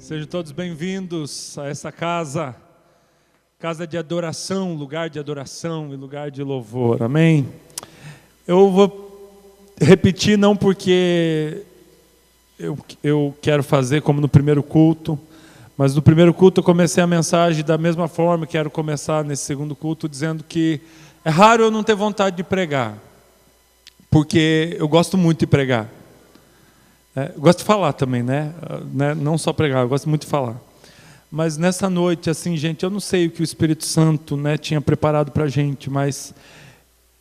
Sejam todos bem-vindos a essa casa, casa de adoração, lugar de adoração e lugar de louvor, amém? Eu vou repetir não porque eu quero fazer como no primeiro culto, mas no primeiro culto eu comecei a mensagem da mesma forma, quero começar nesse segundo culto dizendo que é raro eu não ter vontade de pregar, porque eu gosto muito de pregar. Eu gosto de falar também, né? Não só pregar, eu gosto muito de falar. Mas nessa noite, assim, gente, eu não sei o que o Espírito Santo, tinha preparado para a gente, mas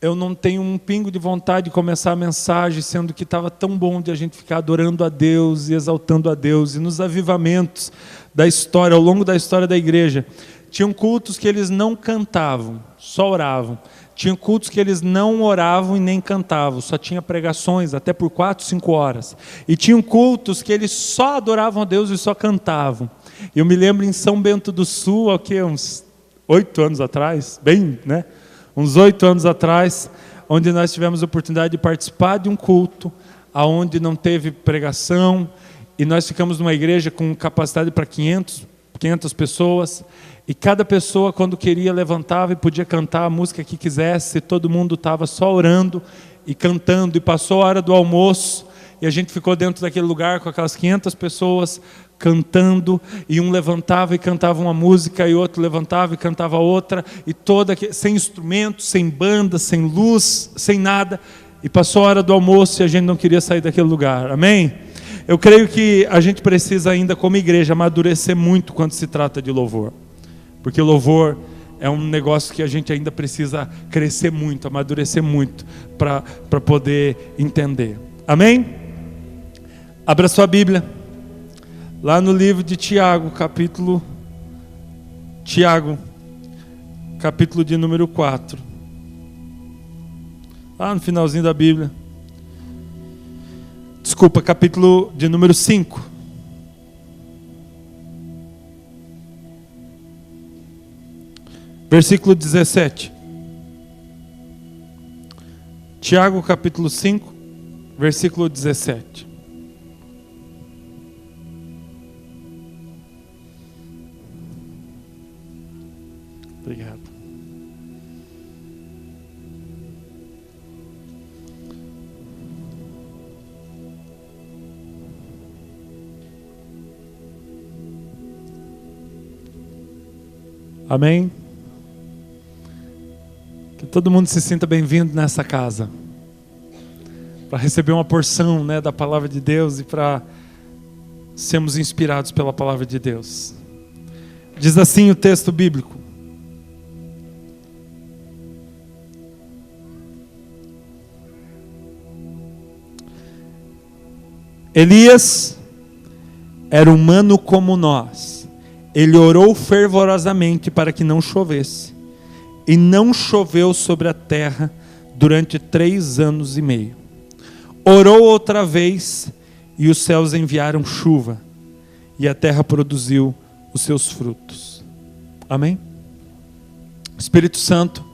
eu não tenho um pingo de vontade de começar a mensagem, sendo que estava tão bom de a gente ficar adorando a Deus e exaltando a Deus. E nos avivamentos da história, ao longo da história da igreja, tinham cultos que eles não cantavam, só oravam. Tinha cultos que eles não oravam e nem cantavam, só tinha pregações, até por 4, 5 horas. E tinham cultos que eles só adoravam a Deus e só cantavam. Eu me lembro em São Bento do Sul, uns 8 anos atrás, uns 8 anos atrás, onde nós tivemos a oportunidade de participar de um culto, onde não teve pregação, e nós ficamos numa igreja com capacidade para 500 pessoas, e cada pessoa, quando queria, levantava e podia cantar a música que quisesse, todo mundo estava só orando e cantando, e passou a hora do almoço, e a gente ficou dentro daquele lugar com aquelas 500 pessoas cantando, e um levantava e cantava uma música, e outro levantava e cantava outra, e sem instrumentos, sem banda, sem luz, sem nada, e passou a hora do almoço e a gente não queria sair daquele lugar, amém? Eu creio que a gente precisa ainda, como igreja, amadurecer muito quando se trata de louvor. Porque louvor é um negócio que a gente ainda precisa crescer muito, amadurecer muito, para poder entender. Amém? Abra sua Bíblia, lá no livro de Tiago, capítulo de número 4. Lá no finalzinho da Bíblia. Desculpa, capítulo de número 5. Versículo 17. Tiago capítulo 5, versículo 17. Obrigado. Amém? Que todo mundo se sinta bem-vindo nessa casa, para receber uma porção, da palavra de Deus e para sermos inspirados pela palavra de Deus. Diz assim o texto bíblico: Elias era humano como nós. Ele orou fervorosamente para que não chovesse. E não choveu sobre a terra durante 3 anos e meio. Orou outra vez, e os céus enviaram chuva, e a terra produziu os seus frutos. Amém? Espírito Santo,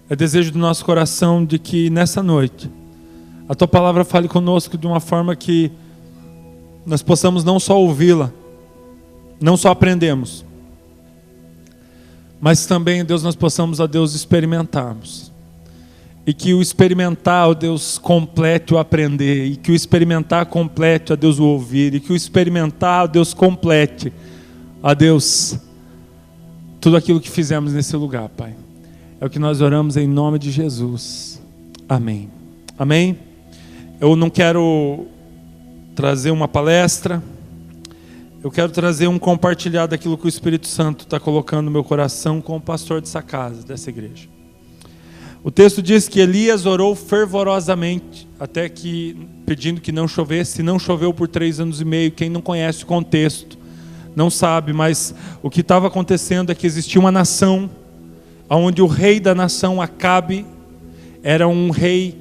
é desejo do nosso coração de que nessa noite a Tua palavra fale conosco de uma forma que nós possamos não só ouvi-la, não só aprendemos, mas também, Deus, nós possamos, ó Deus, experimentarmos. E que o experimentar, ó Deus, complete o aprender. E que o experimentar complete, ó Deus, o ouvir. E que o experimentar, ó Deus, complete, ó Deus, tudo aquilo que fizemos nesse lugar, Pai. É o que nós oramos em nome de Jesus. Amém. Amém? Eu não quero trazer uma palestra. Eu quero trazer um compartilhar daquilo que o Espírito Santo está colocando no meu coração com o pastor dessa casa, dessa igreja. O texto diz que Elias orou fervorosamente, até que, pedindo que não chovesse. Não choveu por 3 anos e meio. Quem não conhece o contexto não sabe, mas o que estava acontecendo é que existia uma nação, onde o rei da nação, Acabe, era um rei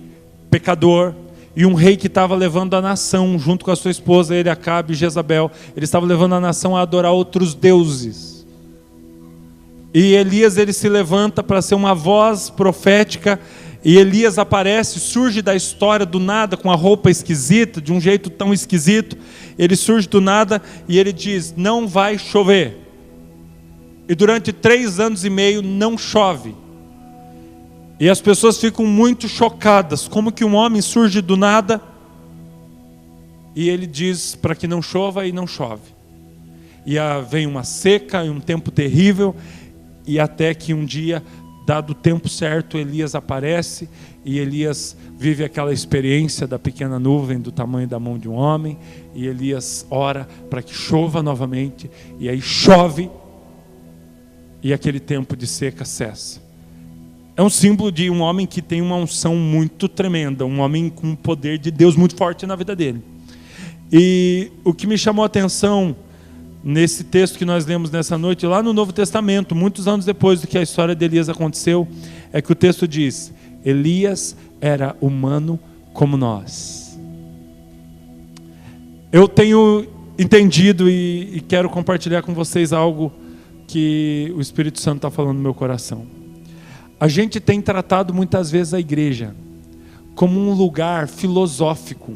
pecador, e um rei que estava levando a nação, junto com a sua esposa, ele, Acabe e Jezabel, ele estava levando a nação a adorar outros deuses. E Elias, ele se levanta para ser uma voz profética, E Elias aparece, surge da história do nada, com a roupa esquisita, de um jeito tão esquisito. Ele surge do nada e ele diz: não vai chover. E durante 3 anos e meio não chove. E as pessoas ficam muito chocadas. Como que um homem surge do nada e ele diz para que não chova e não chove. E vem uma seca e um tempo terrível. E até que um dia, dado o tempo certo, Elias aparece. E Elias vive aquela experiência da pequena nuvem do tamanho da mão de um homem. E Elias ora para que chova novamente. E aí chove. E aquele tempo de seca cessa. É um símbolo de um homem que tem uma unção muito tremenda. Um homem com um poder de Deus muito forte na vida dele. E o que me chamou a atenção nesse texto que nós lemos nessa noite, lá no Novo Testamento, muitos anos depois do que a história de Elias aconteceu, é que o texto diz: Elias era humano como nós. Eu tenho entendido e quero compartilhar com vocês algo que o Espírito Santo está falando no meu coração. A gente tem tratado muitas vezes a igreja como um lugar filosófico.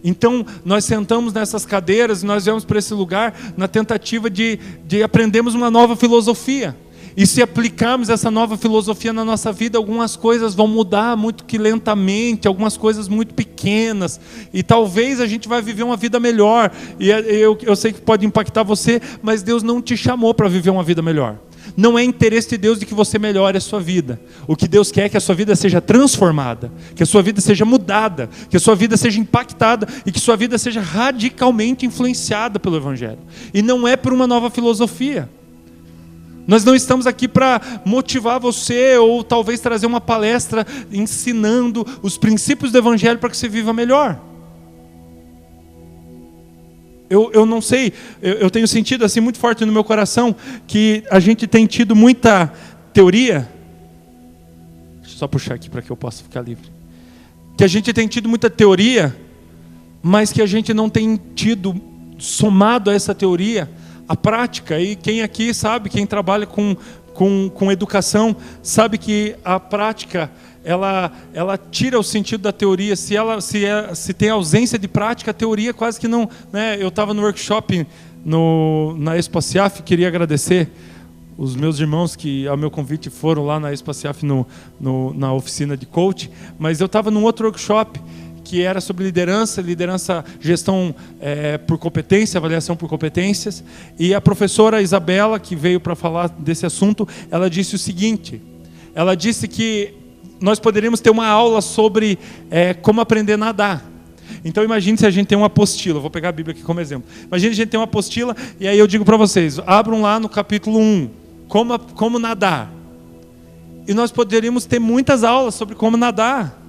Então, nós sentamos nessas cadeiras e nós viemos para esse lugar na tentativa de aprendermos uma nova filosofia. E se aplicarmos essa nova filosofia na nossa vida, algumas coisas vão mudar muito que lentamente, algumas coisas muito pequenas. E talvez a gente vai viver uma vida melhor. E eu sei que pode impactar você, mas Deus não te chamou para viver uma vida melhor. Não é interesse de Deus de que você melhore a sua vida. O que Deus quer é que a sua vida seja transformada, que a sua vida seja mudada, que a sua vida seja impactada e que a sua vida seja radicalmente influenciada pelo Evangelho. E não é por uma nova filosofia. Nós não estamos aqui para motivar você ou talvez trazer uma palestra ensinando os princípios do Evangelho para que você viva melhor. Eu não sei, eu tenho sentido assim muito forte no meu coração que a gente tem tido muita teoria. Deixa eu só puxar aqui para que eu possa ficar livre. Que a gente tem tido muita teoria, mas que a gente não tem tido, somado a essa teoria, a prática. E quem aqui sabe, quem trabalha com educação, sabe que a prática ela tira o sentido da teoria. Se tem ausência de prática, a teoria quase que não, né? Eu estava no workshop na Expo-CIAF, queria agradecer os meus irmãos que ao meu convite foram lá na Expo-CIAF na oficina de coach, mas eu estava num outro workshop que era sobre liderança, gestão por competência, avaliação por competências, e a professora Isabela, que veio para falar desse assunto, ela disse o seguinte: ela disse que nós poderíamos ter uma aula sobre como aprender a nadar. Então imagine se a gente tem uma apostila, vou pegar a Bíblia aqui como exemplo. Imagine a gente tem uma apostila, e aí eu digo para vocês, abram lá no capítulo 1, como nadar. E nós poderíamos ter muitas aulas sobre como nadar.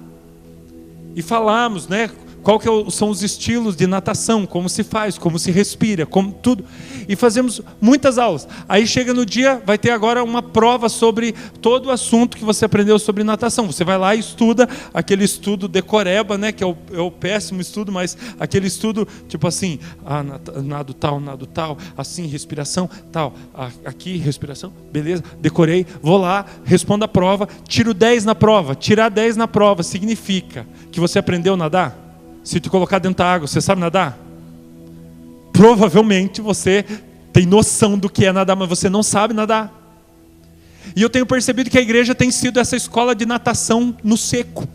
E falarmos, né, qual que são os estilos de natação, como se faz, como se respira, como tudo. E fazemos muitas aulas. Aí chega no dia, vai ter agora uma prova sobre todo o assunto que você aprendeu sobre natação. Você vai lá e estuda aquele estudo decoreba, né, que é o péssimo estudo, mas aquele estudo tipo assim, nado tal, assim, respiração, tal, aqui, respiração, beleza, decorei, vou lá, respondo a prova, tiro 10 na prova. Tirar 10 na prova significa que você aprendeu a nadar? Se te colocar dentro da água, você sabe nadar? Provavelmente você tem noção do que é nadar, mas você não sabe nadar. E eu tenho percebido que a igreja tem sido essa escola de natação no seco.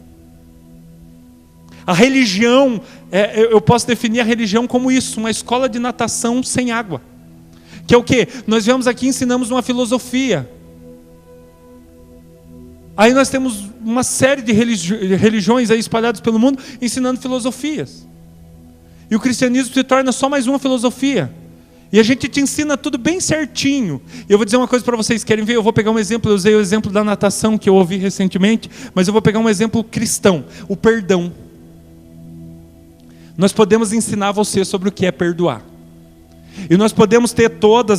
A religião, eu posso definir a religião como isso, uma escola de natação sem água. Que é o quê? Nós viemos aqui e ensinamos uma filosofia. Aí nós temos uma série de religiões aí espalhadas pelo mundo ensinando filosofias. E o cristianismo se torna só mais uma filosofia. E a gente te ensina tudo bem certinho. E eu vou dizer uma coisa para vocês, querem ver? Eu vou pegar um exemplo, eu usei o exemplo da natação que eu ouvi recentemente, mas eu vou pegar um exemplo cristão, o perdão. Nós podemos ensinar você sobre o que é perdoar. E nós podemos ter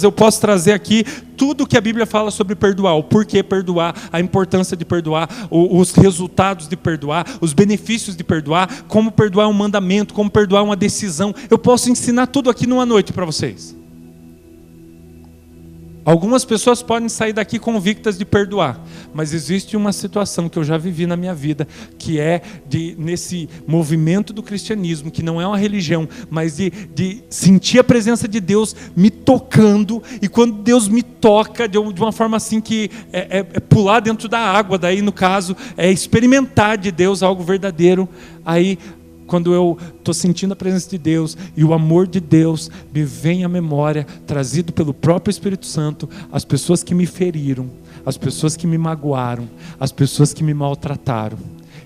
eu posso trazer aqui tudo que a Bíblia fala sobre perdoar, o porquê perdoar, a importância de perdoar, os resultados de perdoar, os benefícios de perdoar, como perdoar um mandamento, como perdoar uma decisão. Eu posso ensinar tudo aqui numa noite para vocês. Algumas pessoas podem sair daqui convictas de perdoar, mas existe uma situação que eu já vivi na minha vida, que é nesse movimento do cristianismo, que não é uma religião, mas de sentir a presença de Deus me tocando, e quando Deus me toca de uma forma assim que é pular dentro da água, daí no caso é experimentar de Deus algo verdadeiro. Aí quando eu estou sentindo a presença de Deus e o amor de Deus me vem à memória, trazido pelo próprio Espírito Santo, as pessoas que me feriram, as pessoas que me magoaram, as pessoas que me maltrataram.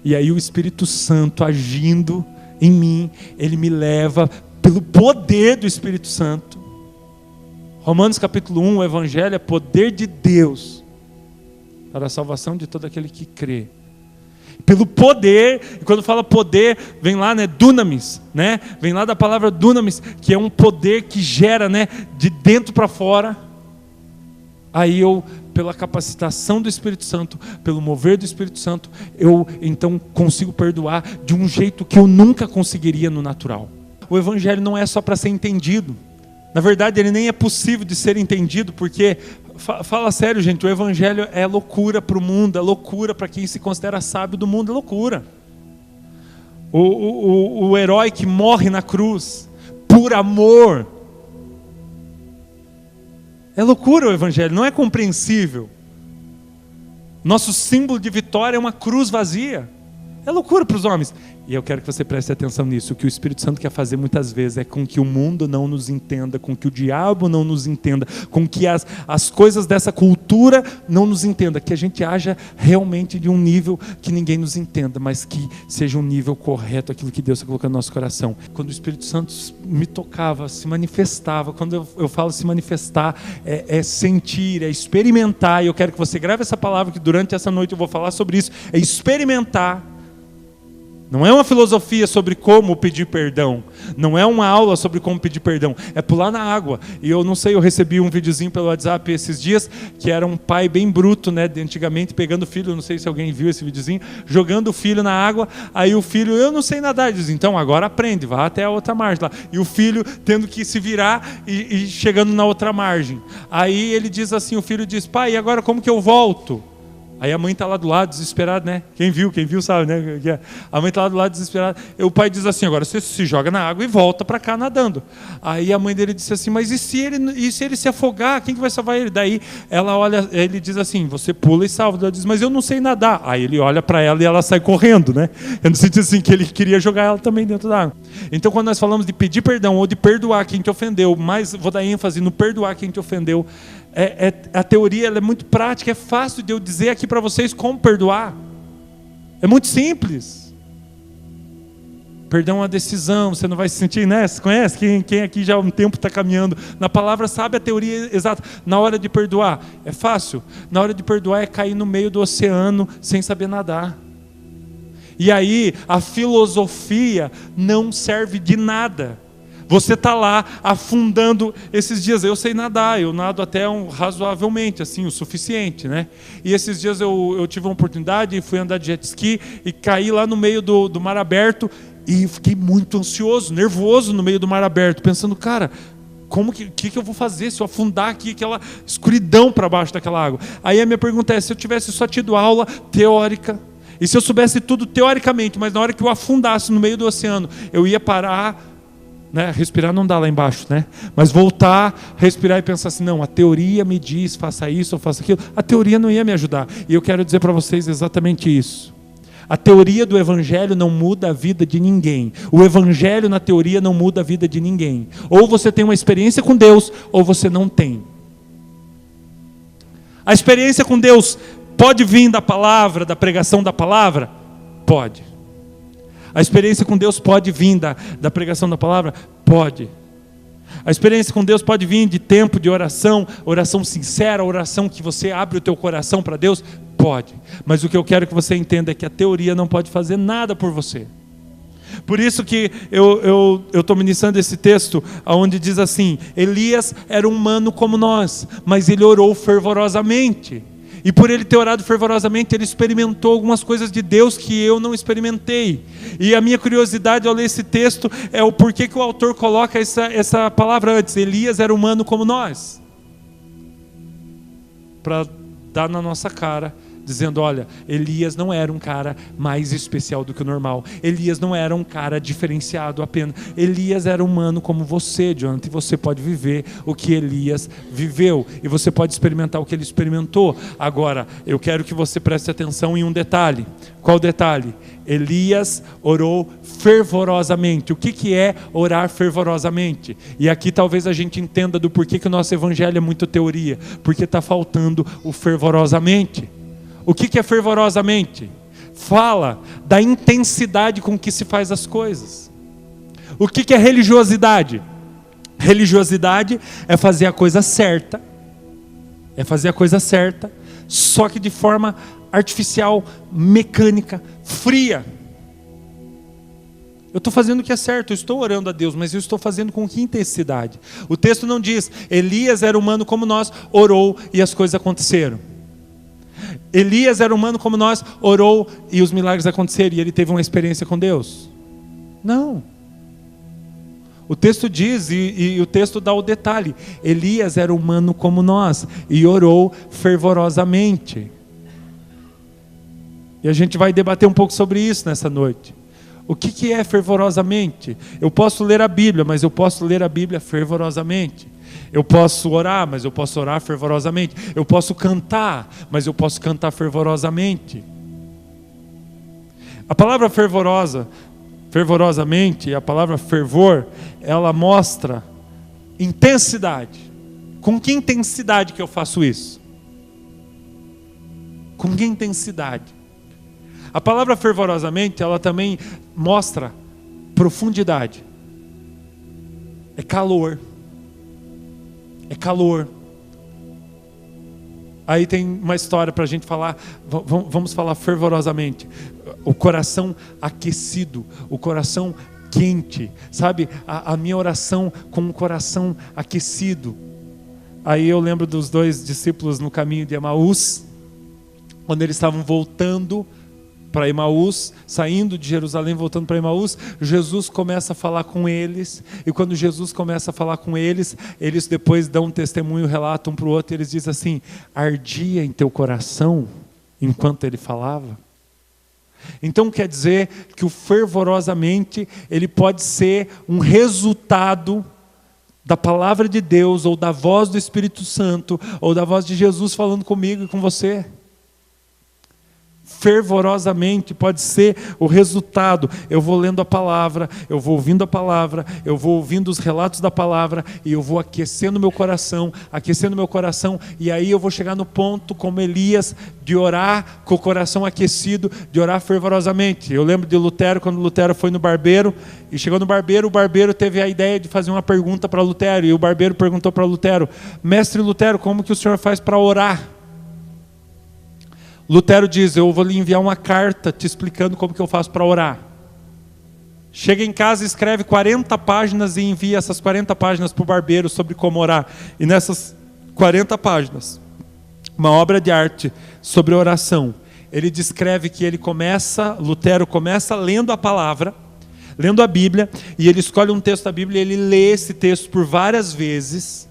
E aí o Espírito Santo agindo em mim, ele me leva pelo poder do Espírito Santo. Romanos capítulo 1, o Evangelho é poder de Deus para a salvação de todo aquele que crê. Pelo poder, e quando fala poder, vem lá, dunamis, vem lá da palavra dunamis, que é um poder que gera, de dentro para fora. Aí eu, pela capacitação do Espírito Santo, pelo mover do Espírito Santo, eu então consigo perdoar de um jeito que eu nunca conseguiria no natural. O Evangelho não é só para ser entendido. Na verdade, ele nem é possível de ser entendido, porque, fala sério, gente, o Evangelho é loucura para o mundo, é loucura para quem se considera sábio do mundo, é loucura. O herói que morre na cruz, por amor, é loucura o Evangelho, não é compreensível. Nosso símbolo de vitória é uma cruz vazia, é loucura para os homens. E eu quero que você preste atenção nisso. O que o Espírito Santo quer fazer muitas vezes é com que o mundo não nos entenda, com que o diabo não nos entenda, com que as coisas dessa cultura não nos entenda, que a gente haja realmente de um nível que ninguém nos entenda, mas que seja um nível correto, aquilo que Deus está colocando no nosso coração. Quando o Espírito Santo me tocava, se manifestava, quando eu falo se manifestar, é sentir, é experimentar, e eu quero que você grave essa palavra, que durante essa noite eu vou falar sobre isso, é experimentar. Não é uma filosofia sobre como pedir perdão. Não é uma aula sobre como pedir perdão. É pular na água. E eu não sei, eu recebi um videozinho pelo WhatsApp esses dias, que era um pai bem bruto, de antigamente, pegando o filho, não sei se alguém viu esse videozinho, jogando o filho na água. Aí o filho, eu não sei nadar. Ele diz, então agora aprende, vá até a outra margem lá. E o filho tendo que se virar e chegando na outra margem. Aí ele diz assim, o filho diz, pai, e agora como que eu volto? Aí a mãe está lá do lado, desesperada, Quem viu sabe, A mãe está lá do lado, desesperada. E o pai diz assim, agora você se joga na água e volta para cá nadando. Aí a mãe dele disse assim, mas e se ele se afogar? Quem que vai salvar ele? Daí ela olha, ele diz assim, você pula e salva. Ela diz, mas eu não sei nadar. Aí ele olha para ela e ela sai correndo, Eu não senti assim que ele queria jogar ela também dentro da água. Então quando nós falamos de pedir perdão ou de perdoar quem te ofendeu, mas vou dar ênfase no perdoar quem te ofendeu, a teoria ela é muito prática, é fácil de eu dizer aqui para vocês como perdoar. É muito simples. Perdão é uma decisão, você não vai se sentir, Você conhece? Quem aqui já há um tempo está caminhando na palavra sabe a teoria exata. Na hora de perdoar, é fácil. Na hora de perdoar é cair no meio do oceano sem saber nadar. E aí a filosofia não serve de nada. Você está lá afundando. Esses dias eu sei nadar, eu nado até razoavelmente, assim, o suficiente, E esses dias eu tive uma oportunidade, fui andar de jet ski e caí lá no meio do mar aberto e fiquei muito ansioso, nervoso no meio do mar aberto, pensando, cara, como que eu vou fazer se eu afundar aqui, aquela escuridão para baixo daquela água? Aí a minha pergunta é, se eu tivesse só tido aula teórica, e se eu soubesse tudo teoricamente, mas na hora que eu afundasse no meio do oceano, eu ia parar, respirar não dá lá embaixo, mas voltar, respirar e pensar assim, não, a teoria me diz, faça isso ou faça aquilo, a teoria não ia me ajudar. E eu quero dizer para vocês exatamente isso. A teoria do Evangelho não muda a vida de ninguém. O Evangelho na teoria não muda a vida de ninguém. Ou você tem uma experiência com Deus, ou você não tem. A experiência com Deus pode vir da palavra, da pregação da palavra? Pode. A experiência com Deus pode vir da pregação da palavra? Pode. A experiência com Deus pode vir de tempo de oração, oração sincera, oração que você abre o teu coração para Deus? Pode. Mas o que eu quero que você entenda é que a teoria não pode fazer nada por você. Por isso que eu estou ministrando esse texto, onde diz assim, Elias era humano como nós, mas ele orou fervorosamente. E por ele ter orado fervorosamente, ele experimentou algumas coisas de Deus que eu não experimentei. E a minha curiosidade ao ler esse texto é o porquê que o autor coloca essa palavra antes. Elias era humano como nós. para dar na nossa cara, dizendo: olha, Elias não era um cara mais especial do que o normal. Elias não era um cara diferenciado apenas. Elias era humano como você, Jonathan, e você pode viver o que Elias viveu, e você pode experimentar o que ele experimentou. Agora, eu quero que você preste atenção em um detalhe. Qual detalhe? Elias orou fervorosamente. O que é orar fervorosamente? E aqui talvez a gente entenda do porquê que o nosso evangelho é muito teoria, porque está faltando o fervorosamente. O que é fervorosamente? Fala da intensidade com que se faz as coisas. O que é religiosidade? Religiosidade é fazer a coisa certa. É fazer a coisa certa, só que de forma artificial, mecânica, fria. Eu estou fazendo o que é certo, eu estou orando a Deus, mas eu estou fazendo com que intensidade? O texto não diz: Elias era humano como nós, orou e as coisas aconteceram. Elias era humano como nós, orou e os milagres aconteceram, e ele teve uma experiência com Deus. Não. O texto diz, e o texto dá o detalhe: Elias era humano como nós, e orou fervorosamente. E a gente vai debater um pouco sobre isso nessa noite. O que é fervorosamente? Eu posso ler a Bíblia, mas eu posso ler a Bíblia fervorosamente. Eu posso orar, mas eu posso orar fervorosamente. Eu posso cantar, mas eu posso cantar fervorosamente. A palavra fervorosamente, a palavra fervor, ela mostra intensidade. Com que intensidade que eu faço isso? Com que intensidade? A palavra fervorosamente, ela também mostra profundidade. É calor. É calor. Aí tem uma história para a gente falar. Vamos falar fervorosamente. O coração aquecido, o coração quente, sabe? A minha oração com o coração aquecido. Aí eu lembro dos 2 discípulos no caminho de Emaús, quando eles estavam voltando para Emaús, saindo de Jerusalém, voltando para Emaús. Jesus começa a falar com eles, e quando Jesus começa a falar com eles, eles depois dão um testemunho, relatam um para o outro, e eles dizem assim: ardia em teu coração enquanto ele falava? Então quer dizer que o fervorosamente, ele pode ser um resultado da palavra de Deus, ou da voz do Espírito Santo, ou da voz de Jesus falando comigo e com você. Fervorosamente pode ser o resultado. Eu vou lendo a palavra, eu vou ouvindo a palavra, eu vou ouvindo os relatos da palavra, e eu vou aquecendo meu coração, e aí eu vou chegar no ponto, como Elias, de orar com o coração aquecido, de orar fervorosamente. Eu lembro de Lutero, quando Lutero foi no barbeiro, e chegou no barbeiro, o barbeiro teve a ideia de fazer uma pergunta para Lutero, e o barbeiro perguntou para Lutero: mestre Lutero, como que o senhor faz para orar? Lutero diz: eu vou lhe enviar uma carta te explicando como que eu faço para orar. Chega em casa, escreve 40 páginas e envia essas 40 páginas para o barbeiro sobre como orar. E nessas 40 páginas, uma obra de arte sobre oração, ele descreve que Lutero começa lendo a palavra, lendo a Bíblia, e ele escolhe um texto da Bíblia e ele lê esse texto por várias vezes,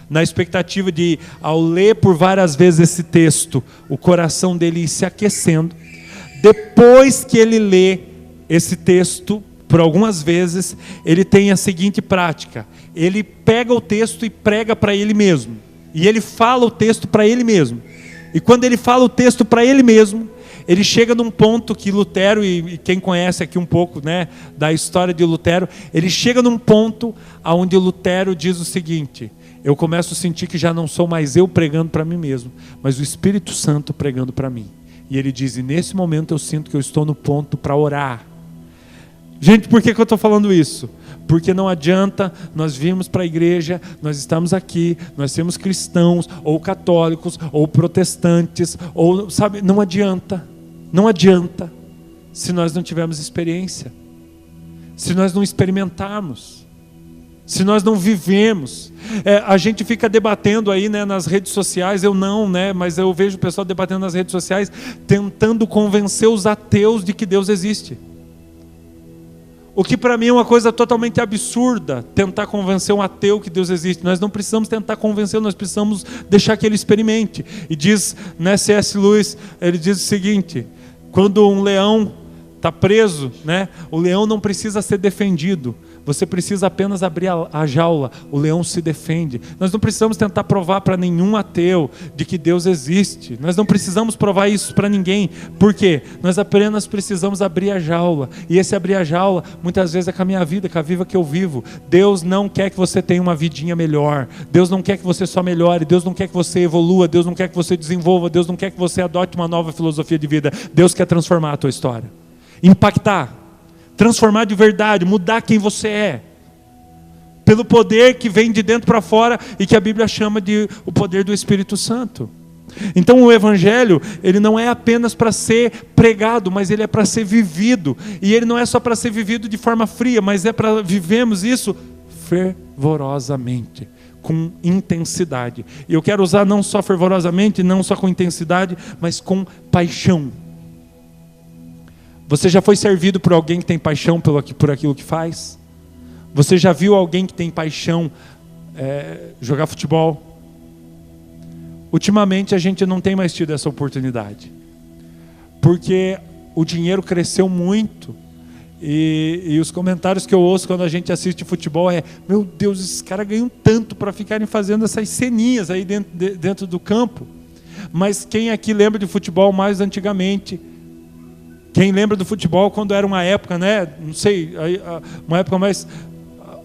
na expectativa de, ao ler por várias vezes esse texto, o coração dele ir se aquecendo. Depois que ele lê esse texto por algumas vezes, ele tem a seguinte prática: ele pega o texto e prega para ele mesmo, e ele fala o texto para ele mesmo. E quando ele fala o texto para ele mesmo, ele chega num ponto que Lutero, e quem conhece aqui um pouco, né, da história de Lutero, ele chega num ponto onde Lutero diz o seguinte: eu começo a sentir que já não sou mais eu pregando para mim mesmo, mas o Espírito Santo pregando para mim. E ele diz: e nesse momento eu sinto que eu estou no ponto para orar. Gente, por que eu estou falando isso? Porque não adianta nós virmos para a igreja, nós estamos aqui, nós somos cristãos, ou católicos, ou protestantes, ou, sabe, não adianta, se nós não tivermos experiência, se nós não experimentarmos, se nós não vivemos. A gente fica debatendo aí, né, nas redes sociais, eu não, né, mas eu vejo o pessoal debatendo nas redes sociais, tentando convencer os ateus de que Deus existe. O que para mim é uma coisa totalmente absurda, tentar convencer um ateu que Deus existe. Nós não precisamos tentar convencer, nós precisamos deixar que ele experimente. E diz, né, C.S. Lewis, ele diz o seguinte: quando um leão está preso, né, o leão não precisa ser defendido. Você precisa apenas abrir a jaula, o leão se defende. Nós não precisamos tentar provar para nenhum ateu de que Deus existe. Nós não precisamos provar isso para ninguém. Por quê? Nós apenas precisamos abrir a jaula. E esse abrir a jaula, muitas vezes é com a minha vida, com a vida que eu vivo. Deus não quer que você tenha uma vidinha melhor. Deus não quer que você só melhore. Deus não quer que você evolua. Deus não quer que você desenvolva. Deus não quer que você adote uma nova filosofia de vida. Deus quer transformar a tua história. Impactar. Transformar de verdade, mudar quem você é. Pelo poder que vem de dentro para fora e que a Bíblia chama de o poder do Espírito Santo. Então o Evangelho, ele não é apenas para ser pregado, mas ele é para ser vivido. E ele não é só para ser vivido de forma fria, mas é para vivermos isso fervorosamente, com intensidade. E eu quero usar não só fervorosamente, não só com intensidade, mas com paixão. Você já foi servido por alguém que tem paixão por aquilo que faz? Você já viu alguém que tem paixão jogar futebol? Ultimamente a gente não tem mais tido essa oportunidade, porque o dinheiro cresceu muito, e os comentários que eu ouço quando a gente assiste futebol é: meu Deus, esses caras ganham tanto para ficarem fazendo essas ceninhas aí dentro do campo. Mas quem aqui lembra de futebol mais antigamente? Quem lembra do futebol quando era uma época, né? Não sei, uma época mais...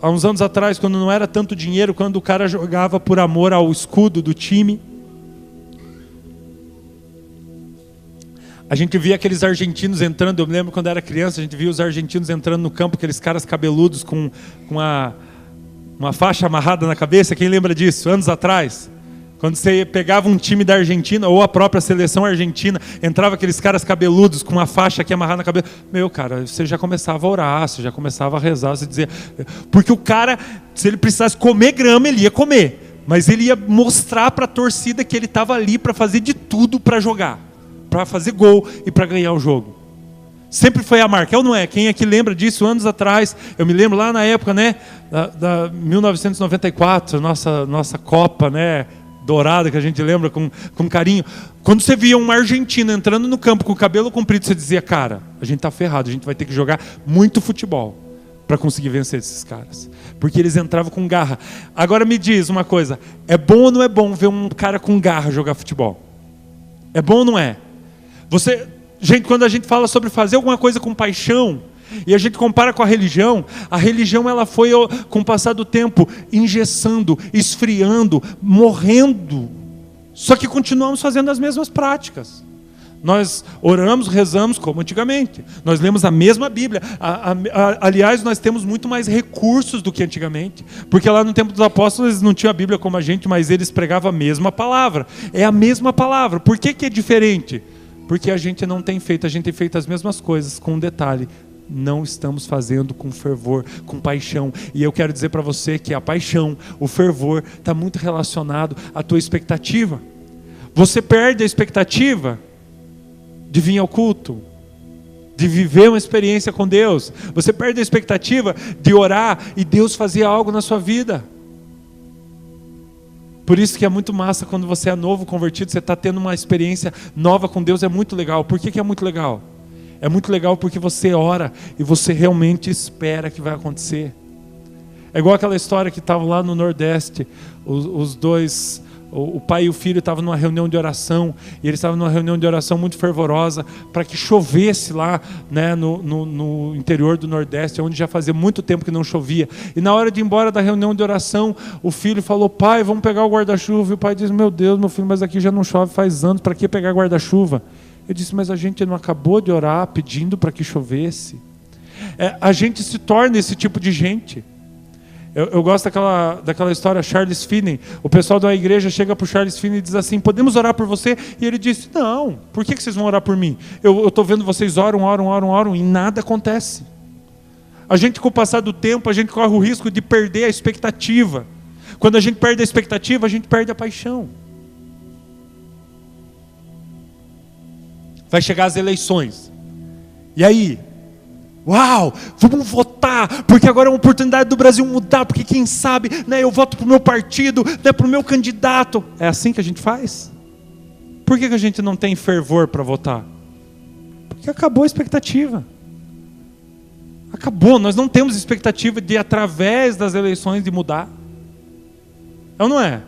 Há uns anos atrás, quando não era tanto dinheiro, quando o cara jogava por amor ao escudo do time. A gente via aqueles argentinos entrando, eu me lembro quando era criança, a gente via os argentinos entrando no campo, aqueles caras cabeludos com uma faixa amarrada na cabeça. Quem lembra disso? Anos atrás. Quando você pegava um time da Argentina, ou a própria seleção argentina, entrava aqueles caras cabeludos com uma faixa aqui amarrada na cabeça. Meu, cara, você já começava a orar, você já começava a rezar, você dizia... Porque o cara, se ele precisasse comer grama, ele ia comer. Mas ele ia mostrar para a torcida que ele estava ali para fazer de tudo para jogar. Para fazer gol e para ganhar o jogo. Sempre foi a marca, ou não é? Quem aqui lembra disso anos atrás? Eu me lembro lá na época, né? Da 1994, nossa Copa, né? Dourada, que a gente lembra com carinho. Quando você via um argentino entrando no campo com o cabelo comprido, você dizia: cara, a gente está ferrado, a gente vai ter que jogar muito futebol para conseguir vencer esses caras. Porque eles entravam com garra. Agora me diz uma coisa: é bom ou não é bom ver um cara com garra jogar futebol? É bom ou não é? Gente, quando a gente fala sobre fazer alguma coisa com paixão, e a gente compara com a religião ela foi, com o passar do tempo, engessando, esfriando, morrendo. Só que continuamos fazendo as mesmas práticas. Nós oramos, rezamos como antigamente. Nós lemos a mesma Bíblia. Aliás, nós temos muito mais recursos do que antigamente. Porque lá no tempo dos apóstolos eles não tinham a Bíblia como a gente, mas eles pregavam a mesma palavra. É a mesma palavra. Por que é diferente? Porque a gente não tem feito, a gente tem feito as mesmas coisas, com um detalhe: não estamos fazendo com fervor, com paixão. E eu quero dizer para você que a paixão, o fervor, está muito relacionado à tua expectativa. Você perde a expectativa de vir ao culto, de viver uma experiência com Deus. Você perde a expectativa de orar e Deus fazer algo na sua vida. Por isso que é muito massa quando você é novo, convertido, você está tendo uma experiência nova com Deus, é muito legal. Por que é muito legal? É muito legal porque você ora e você realmente espera que vai acontecer. É igual aquela história que estava lá no Nordeste, os dois, o pai e o filho estavam numa reunião de oração, e eles estavam numa reunião de oração muito fervorosa, para que chovesse lá, né, no interior do Nordeste, onde já fazia muito tempo que não chovia. E na hora de ir embora da reunião de oração, o filho falou: pai, vamos pegar o guarda-chuva. E o pai disse: meu Deus, meu filho, mas aqui já não chove faz anos, para que pegar guarda-chuva? Eu disse: mas a gente não acabou de orar pedindo para que chovesse? A gente se torna esse tipo de gente. Eu gosto daquela história, Charles Finney. O pessoal da igreja chega para o Charles Finney e diz assim: podemos orar por você? E ele disse: não, por que vocês vão orar por mim? Eu estou vendo vocês oram e nada acontece. A gente, com o passar do tempo, a gente corre o risco de perder a expectativa. Quando a gente perde a expectativa, a gente perde a paixão. Vai chegar as eleições. E aí? Uau, vamos votar, porque agora é uma oportunidade do Brasil mudar, porque quem sabe, né, eu voto para o meu partido, né, para o meu candidato. É assim que a gente faz? Por que a gente não tem fervor para votar? Porque acabou a expectativa. Acabou, nós não temos expectativa de, através das eleições, de mudar. É ou não é?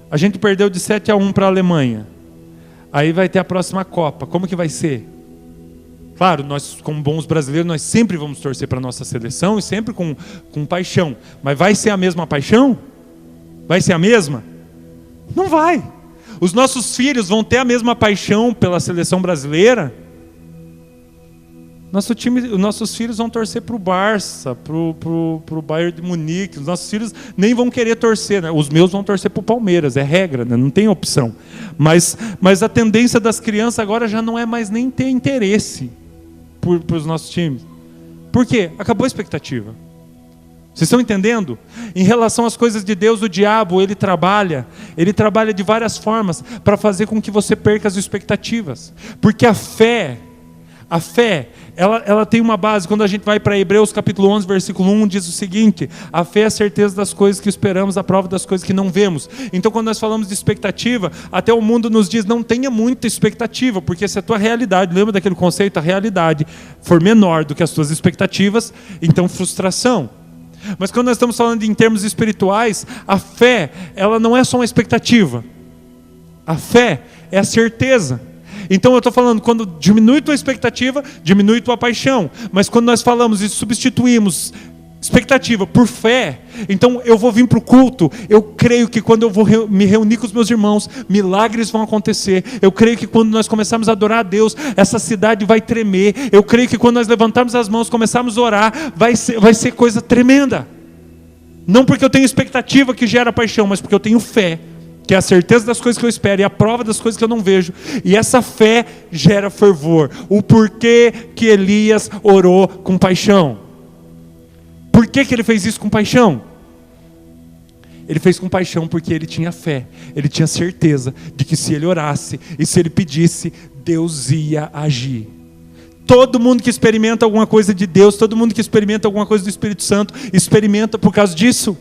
A gente perdeu de 7-1 para a Alemanha. Aí vai ter a próxima Copa. Como que vai ser? Claro, nós como bons brasileiros, nós sempre vamos torcer para a nossa seleção e sempre com paixão. Mas vai ser a mesma paixão? Vai ser a mesma? Não vai. Os nossos filhos vão ter a mesma paixão pela seleção brasileira? Nossos filhos vão torcer para o Barça, para o Bayern de Munique. Os nossos filhos nem vão querer torcer, né? Os meus vão torcer para o Palmeiras, é regra, né? Não tem opção. Mas a tendência das crianças agora já não é mais nem ter interesse para os nossos times. Por quê? Acabou a expectativa. Vocês estão entendendo? Em relação às coisas de Deus, o diabo, ele trabalha de várias formas para fazer com que você perca as expectativas. Porque a fé, ela tem uma base. Quando a gente vai para Hebreus capítulo 11, versículo 1, diz o seguinte: a fé é a certeza das coisas que esperamos, a prova das coisas que não vemos. Então quando nós falamos de expectativa, até o mundo nos diz, não tenha muita expectativa, porque se a tua realidade, lembra daquele conceito, a realidade for menor do que as tuas expectativas, então frustração. Mas quando nós estamos falando em termos espirituais, a fé, ela não é só uma expectativa. A fé é a certeza. Então eu estou falando, quando diminui tua expectativa, diminui tua paixão. Mas quando nós falamos e substituímos expectativa por fé, então eu vou vir para o culto, eu creio que quando eu vou me reunir com os meus irmãos, milagres vão acontecer. Eu creio que quando nós começarmos a adorar a Deus, essa cidade vai tremer. Eu creio que quando nós levantarmos as mãos, começarmos a orar, vai ser coisa tremenda. Não porque eu tenho expectativa que gera paixão, mas porque eu tenho fé, que é a certeza das coisas que eu espero e a prova das coisas que eu não vejo. E essa fé gera fervor. O porquê que Elias orou com paixão. Por que ele fez isso com paixão? Ele fez com paixão porque ele tinha fé. Ele tinha certeza de que se ele orasse e se ele pedisse, Deus ia agir. Todo mundo que experimenta alguma coisa de Deus, todo mundo que experimenta alguma coisa do Espírito Santo, experimenta por causa disso.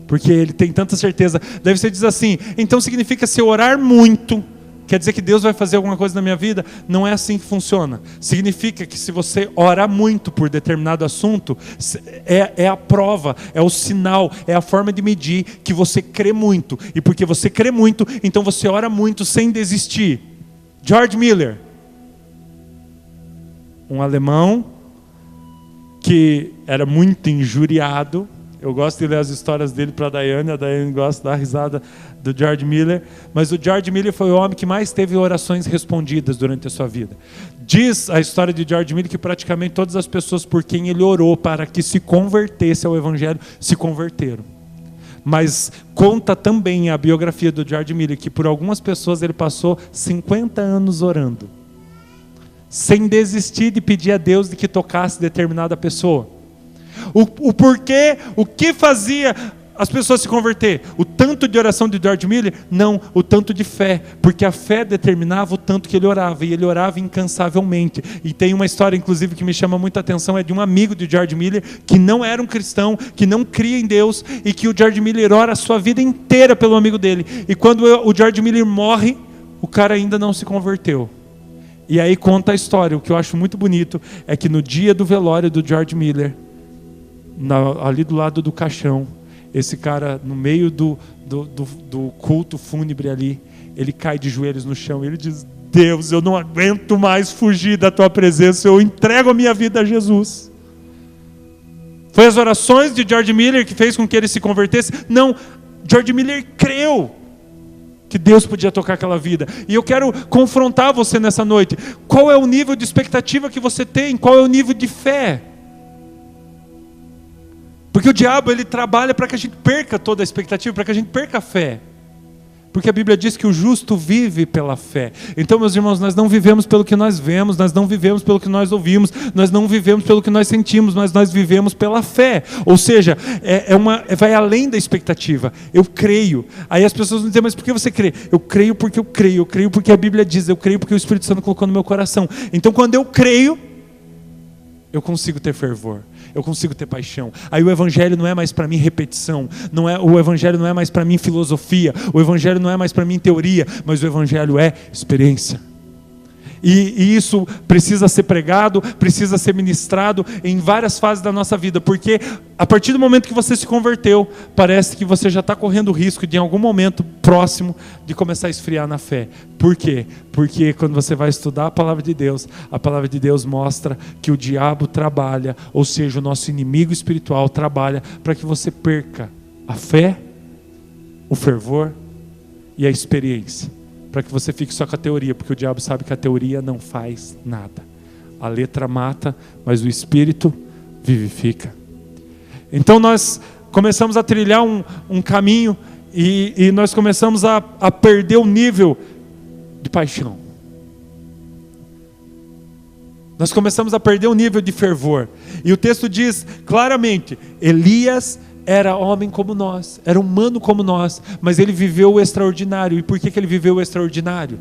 Porque ele tem tanta certeza. Deve ser diz assim, então significa se eu orar muito, quer dizer que Deus vai fazer alguma coisa na minha vida? Não é assim que funciona. Significa que se você orar muito por determinado assunto, é a prova, é o sinal, é a forma de medir que você crê muito. E porque você crê muito, então você ora muito sem desistir. George Miller, um alemão que era muito injuriado. Eu gosto de ler as histórias dele para a Daiane gosta da risada do George Miller, mas o George Miller foi o homem que mais teve orações respondidas durante a sua vida. Diz a história de George Miller que praticamente todas as pessoas por quem ele orou para que se convertesse ao Evangelho, se converteram. Mas conta também a biografia do George Miller que por algumas pessoas ele passou 50 anos orando, sem desistir de pedir a Deus de que tocasse determinada pessoa. O porquê, o que fazia as pessoas se converter? O tanto de oração de George Miller? Não, o tanto de fé, porque a fé determinava o tanto que ele orava, e ele orava incansavelmente. E tem uma história inclusive que me chama muita atenção, é de um amigo de George Miller, que não era um cristão, que não cria em Deus, e que o George Miller ora a sua vida inteira pelo amigo dele, e quando o George Miller morre, o cara ainda não se converteu. E aí conta a história, o que eu acho muito bonito, é que no dia do velório do George Miller, ali do lado do caixão, esse cara no meio do culto fúnebre ali, ele cai de joelhos no chão e ele diz: Deus, eu não aguento mais fugir da tua presença, eu entrego a minha vida a Jesus. Foi as orações de George Miller que fez com que ele se convertesse? Não, George Miller creu que Deus podia tocar aquela vida. E eu quero confrontar você nessa noite. Qual é o nível de expectativa que você tem? Qual é o nível de fé? Porque o diabo, ele trabalha para que a gente perca toda a expectativa, para que a gente perca a fé. Porque a Bíblia diz que o justo vive pela fé. Então, meus irmãos, nós não vivemos pelo que nós vemos, nós não vivemos pelo que nós ouvimos, nós não vivemos pelo que nós sentimos, mas nós vivemos pela fé. Ou seja, vai além da expectativa. Eu creio. Aí as pessoas vão dizer, mas por que você crê? Eu creio porque a Bíblia diz, eu creio porque o Espírito Santo colocou no meu coração. Então, quando eu creio, eu consigo ter fervor, eu consigo ter paixão. Aí o Evangelho não é mais para mim repetição, o Evangelho não é mais para mim filosofia, o Evangelho não é mais para mim teoria, mas o Evangelho é experiência. E isso precisa ser pregado, precisa ser ministrado em várias fases da nossa vida, porque a partir do momento que você se converteu, parece que você já está correndo o risco de em algum momento próximo de começar a esfriar na fé. Por quê? Porque quando você vai estudar a palavra de Deus mostra que o diabo trabalha, ou seja, o nosso inimigo espiritual trabalha para que você perca a fé, o fervor e a experiência. Para que você fique só com a teoria, porque o diabo sabe que a teoria não faz nada. A letra mata, mas o Espírito vivifica. Então nós começamos a trilhar um caminho e nós começamos a perder o nível de paixão. Nós começamos a perder o nível de fervor. E o texto diz claramente, Elias era homem como nós, era humano como nós, mas ele viveu o extraordinário. E por que ele viveu o extraordinário?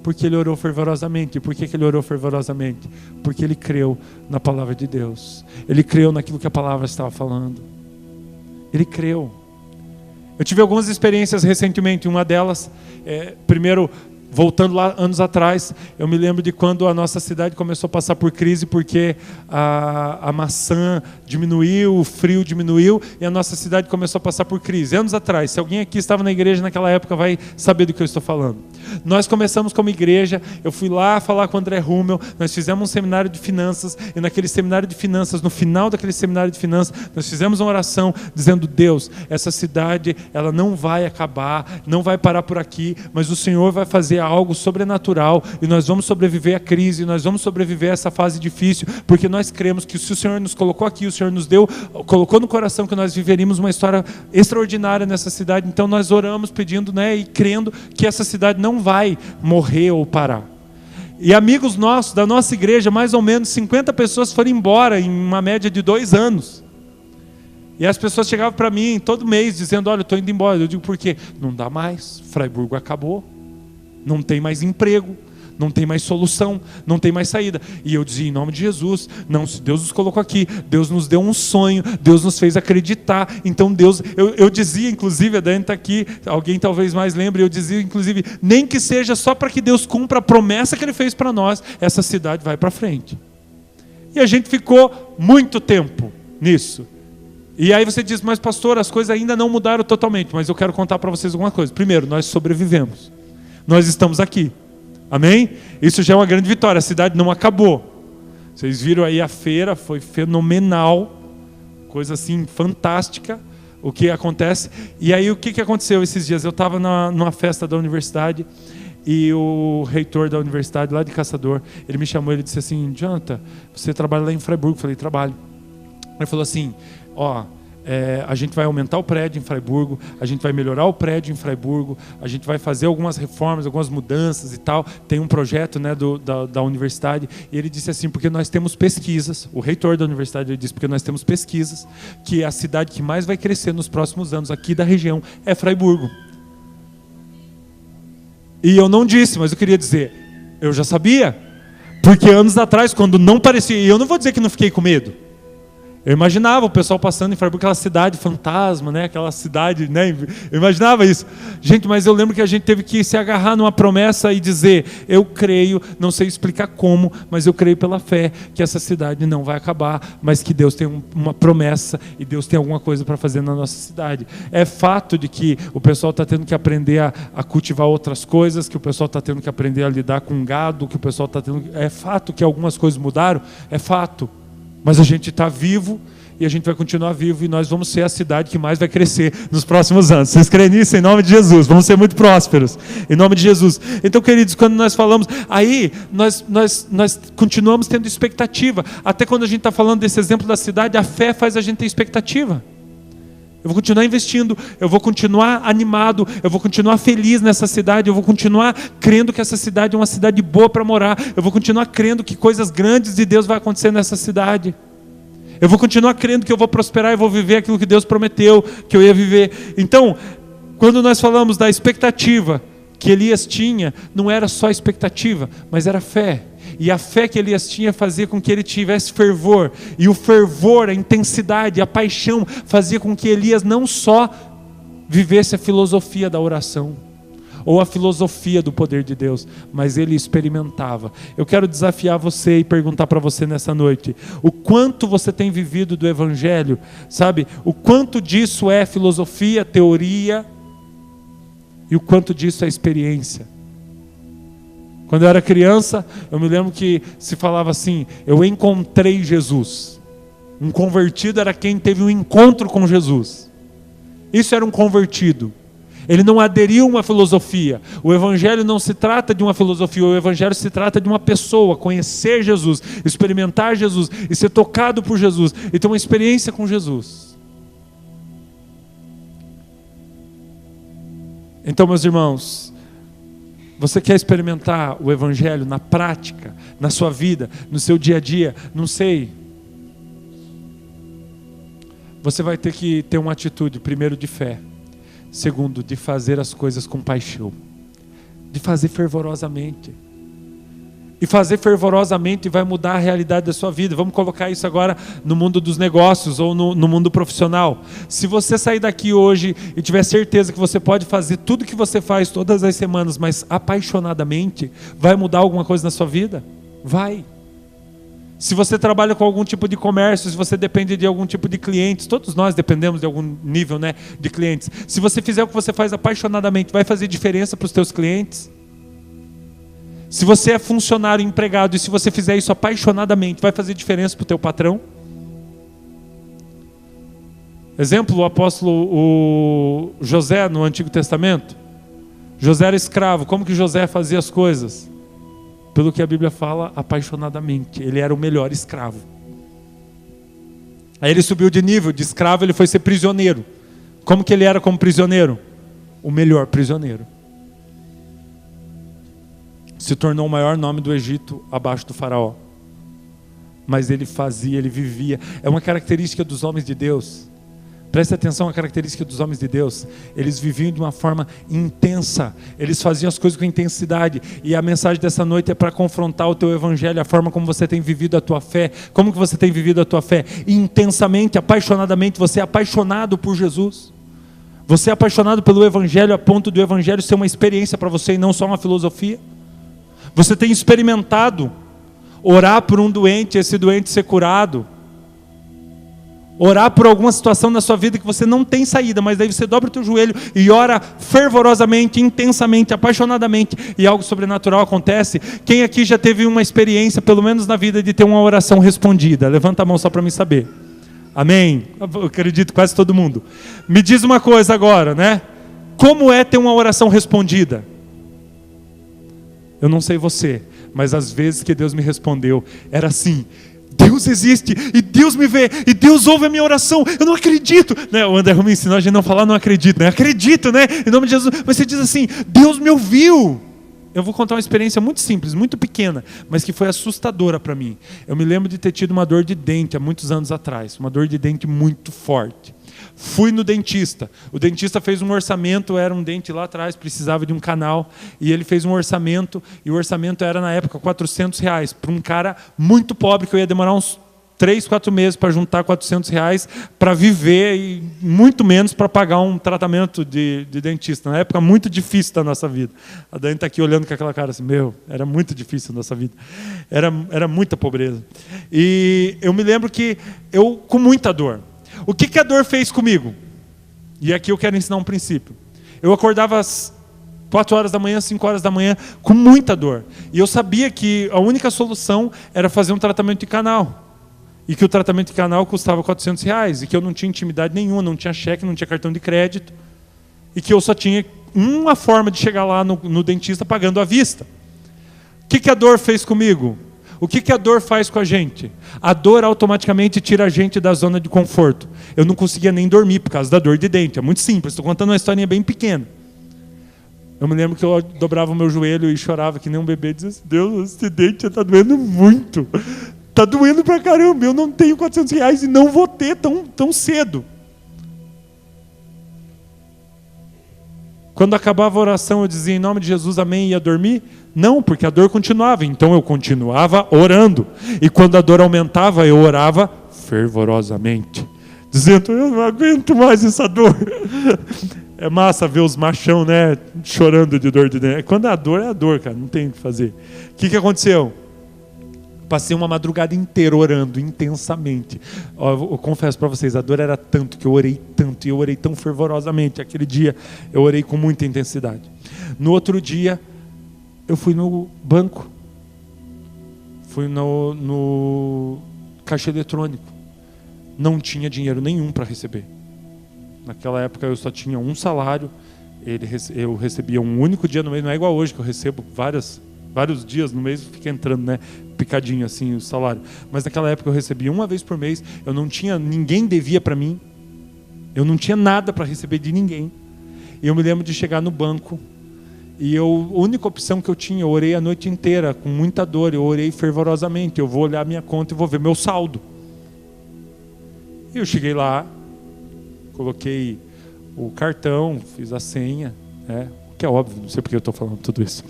Porque ele orou fervorosamente. E por que ele orou fervorosamente? Porque ele creu na palavra de Deus. Ele creu naquilo que a palavra estava falando. Ele creu. Eu tive algumas experiências recentemente. Uma delas, primeiro, voltando lá anos atrás, eu me lembro de quando a nossa cidade começou a passar por crise, porque a maçã diminuiu, o frio diminuiu, e a nossa cidade começou a passar por crise. Anos atrás, se alguém aqui estava na igreja naquela época, vai saber do que eu estou falando. Nós começamos como igreja, eu fui lá falar com o André Rummel, nós fizemos um seminário de finanças, e naquele seminário de finanças, no final daquele seminário de finanças, nós fizemos uma oração dizendo, Deus, essa cidade, ela não vai acabar, não vai parar por aqui, mas o Senhor vai fazer algo sobrenatural, e nós vamos sobreviver à crise, nós vamos sobreviver a essa fase difícil, porque nós cremos que se o Senhor nos colocou aqui, o Senhor nos deu, colocou no coração que nós viveríamos uma história extraordinária nessa cidade. Então nós oramos pedindo, e crendo que essa cidade não vai morrer ou parar. E amigos nossos, da nossa igreja, mais ou menos 50 pessoas foram embora em uma média de 2 anos. E as pessoas chegavam para mim todo mês dizendo, olha, eu estou indo embora. Eu digo, por quê? Não dá mais, Fraiburgo acabou. Não tem mais emprego, não tem mais solução, não tem mais saída. E eu dizia, em nome de Jesus, não, se Deus nos colocou aqui, Deus nos deu um sonho, Deus nos fez acreditar. Então Deus, eu dizia, inclusive, a Dani está aqui, alguém talvez mais lembre, eu dizia, inclusive, nem que seja só para que Deus cumpra a promessa que Ele fez para nós, essa cidade vai para frente. E a gente ficou muito tempo nisso. E aí você diz, mas pastor, as coisas ainda não mudaram totalmente, mas eu quero contar para vocês alguma coisa. Primeiro, nós sobrevivemos. Nós estamos aqui, amém? Isso já é uma grande vitória, a cidade não acabou. Vocês viram aí a feira, foi fenomenal, coisa assim fantástica o que acontece. E aí o que aconteceu esses dias? Eu estava numa festa da universidade e o reitor da universidade lá de Caçador, ele me chamou, ele disse assim, Jonathan, você trabalha lá em Fraiburgo? Eu falei, trabalho. Ele falou assim, a gente vai aumentar o prédio em Fraiburgo, a gente vai melhorar o prédio em Fraiburgo, a gente vai fazer algumas reformas, algumas mudanças e tal. Tem um projeto da universidade. E ele disse assim, porque nós temos pesquisas, o reitor da universidade ele disse, porque nós temos pesquisas, que a cidade que mais vai crescer nos próximos anos aqui da região é Fraiburgo. E eu não disse, mas eu queria dizer, eu já sabia, porque anos atrás, quando não parecia, e eu não vou dizer que não fiquei com medo, eu imaginava o pessoal passando em Fraiburgo, aquela cidade fantasma, aquela cidade, eu imaginava isso. Gente, mas eu lembro que a gente teve que se agarrar numa promessa e dizer, eu creio, não sei explicar como, mas eu creio pela fé que essa cidade não vai acabar, mas que Deus tem uma promessa e Deus tem alguma coisa para fazer na nossa cidade. É fato de que o pessoal está tendo que aprender a cultivar outras coisas, que o pessoal está tendo que aprender a lidar com gado, que o pessoal está tendo... É fato que algumas coisas mudaram, é fato. Mas a gente está vivo e a gente vai continuar vivo e nós vamos ser a cidade que mais vai crescer nos próximos anos. Vocês creem nisso? Em nome de Jesus. Vamos ser muito prósperos. Em nome de Jesus. Então, queridos, quando nós falamos, aí nós continuamos tendo expectativa. Até quando a gente está falando desse exemplo da cidade, a fé faz a gente ter expectativa. Eu vou continuar investindo, eu vou continuar animado, eu vou continuar feliz nessa cidade, eu vou continuar crendo que essa cidade é uma cidade boa para morar, eu vou continuar crendo que coisas grandes de Deus vão acontecer nessa cidade. Eu vou continuar crendo que eu vou prosperar e vou viver aquilo que Deus prometeu que eu ia viver. Então, quando nós falamos da expectativa que Elias tinha, não era só expectativa, mas era fé. E a fé que Elias tinha fazia com que ele tivesse fervor. E o fervor, a intensidade, a paixão fazia com que Elias não só vivesse a filosofia da oração, ou a filosofia do poder de Deus, mas ele experimentava. Eu quero desafiar você e perguntar para você nessa noite, o quanto você tem vivido do Evangelho, sabe? O quanto disso é filosofia, teoria, e o quanto disso é experiência. Quando eu era criança, eu me lembro que se falava assim, eu encontrei Jesus. Um convertido era quem teve um encontro com Jesus. Isso era um convertido. Ele não aderiu a uma filosofia. O Evangelho não se trata de uma filosofia, o Evangelho se trata de uma pessoa, conhecer Jesus, experimentar Jesus e ser tocado por Jesus e ter uma experiência com Jesus. Então, meus irmãos, você quer experimentar o Evangelho na prática, na sua vida, no seu dia a dia? Não sei. Você vai ter que ter uma atitude, primeiro, de fé. Segundo, de fazer as coisas com paixão. De fazer fervorosamente. E fazer fervorosamente vai mudar a realidade da sua vida. Vamos colocar isso agora no mundo dos negócios ou no mundo profissional. Se você sair daqui hoje e tiver certeza que você pode fazer tudo que você faz todas as semanas, mas apaixonadamente, vai mudar alguma coisa na sua vida? Vai. Se você trabalha com algum tipo de comércio, se você depende de algum tipo de clientes, todos nós dependemos de algum nível, né, de clientes. Se você fizer o que você faz apaixonadamente, vai fazer diferença para os teus clientes? Se você é funcionário, empregado, e se você fizer isso apaixonadamente, vai fazer diferença para o teu patrão? Exemplo, o apóstolo José no Antigo Testamento. José era escravo. Como que José fazia as coisas? Pelo que a Bíblia fala, apaixonadamente. Ele era o melhor escravo. Aí ele subiu de nível, de escravo ele foi ser prisioneiro. Como que ele era como prisioneiro? O melhor prisioneiro. Se tornou o maior nome do Egito abaixo do faraó. Mas ele fazia, ele vivia. É uma característica dos homens de Deus. Preste atenção, a característica dos homens de Deus. Eles viviam de uma forma intensa. Eles faziam as coisas com intensidade. E a mensagem dessa noite é para confrontar o teu evangelho, a forma como você tem vivido a tua fé. Como que você tem vivido a tua fé? Intensamente, apaixonadamente. Você é apaixonado por Jesus. Você é apaixonado pelo evangelho a ponto do evangelho ser uma experiência para você e não só uma filosofia. Você tem experimentado orar por um doente, esse doente ser curado. Orar por alguma situação na sua vida que você não tem saída, mas daí você dobra o teu joelho e ora fervorosamente, intensamente, apaixonadamente, e algo sobrenatural acontece. Quem aqui já teve uma experiência, pelo menos na vida, de ter uma oração respondida? Levanta a mão só para mim saber. Amém? Eu acredito quase todo mundo. Me diz uma coisa agora, né? Como é ter uma oração respondida? Eu não sei você, mas às vezes que Deus me respondeu, era assim: Deus existe, e Deus me vê, e Deus ouve a minha oração, eu não acredito, né? O André me ensinou a gente não falar não acredito, né? Acredito, né? Em nome de Jesus, mas você diz assim: Deus me ouviu. Eu vou contar uma experiência muito simples, muito pequena, mas que foi assustadora para mim. Eu me lembro de ter tido uma dor de dente há muitos anos atrás, uma dor de dente muito forte. Fui no dentista, o dentista fez um orçamento, era um dente lá atrás, precisava de um canal, e ele fez um orçamento, e o orçamento era na época R$400, para um cara muito pobre, que eu ia demorar uns 3, 4 meses para juntar R$400 para viver, e muito menos para pagar um tratamento de dentista, na época muito difícil da nossa vida. A Dani está aqui olhando com aquela cara assim, era muito difícil a nossa vida, era muita pobreza. E eu me lembro que eu, com muita dor, o que a dor fez comigo? E aqui eu quero ensinar um princípio. Eu acordava às 4 horas da manhã, 5 horas da manhã, com muita dor. E eu sabia que a única solução era fazer um tratamento de canal. E que o tratamento de canal custava R$400. E que eu não tinha intimidade nenhuma, não tinha cheque, não tinha cartão de crédito. E que eu só tinha uma forma de chegar lá no dentista pagando à vista. O que a dor fez comigo? O que a dor faz com a gente? A dor automaticamente tira a gente da zona de conforto. Eu não conseguia nem dormir por causa da dor de dente. É muito simples, estou contando uma historinha bem pequena. Eu me lembro que eu dobrava o meu joelho e chorava que nem um bebê. Dizia assim, Deus, esse dente está doendo muito. Está doendo pra caramba. Eu não tenho R$400 e não vou ter tão cedo. Quando acabava a oração, eu dizia em nome de Jesus, amém, e ia dormir? Não, porque a dor continuava. Então eu continuava orando. E quando a dor aumentava, eu orava fervorosamente. Dizendo, eu não aguento mais essa dor. É massa ver os machão, né, chorando de dor de dentro. Quando a dor é a dor, cara, não tem o que fazer. O que aconteceu? Passei uma madrugada inteira orando intensamente. Eu confesso para vocês, a dor era tanto que eu orei tanto, e eu orei tão fervorosamente. Aquele dia eu orei com muita intensidade. No outro dia, eu fui no banco. Fui no caixa eletrônico. Não tinha dinheiro nenhum para receber. Naquela época eu só tinha um salário. Eu recebia um único dia no mês. Não é igual hoje que eu recebo vários dias no mês, fica entrando, né, picadinho assim o salário. Mas naquela época eu recebia uma vez por mês. Eu não tinha, ninguém devia para mim. Eu não tinha nada para receber de ninguém. E eu me lembro de chegar no banco e a única opção que eu tinha, eu orei a noite inteira com muita dor. Eu orei fervorosamente. Eu vou olhar minha conta e vou ver meu saldo. E eu cheguei lá, coloquei o cartão, fiz a senha, né? Que é óbvio, não sei porque eu estou falando tudo isso.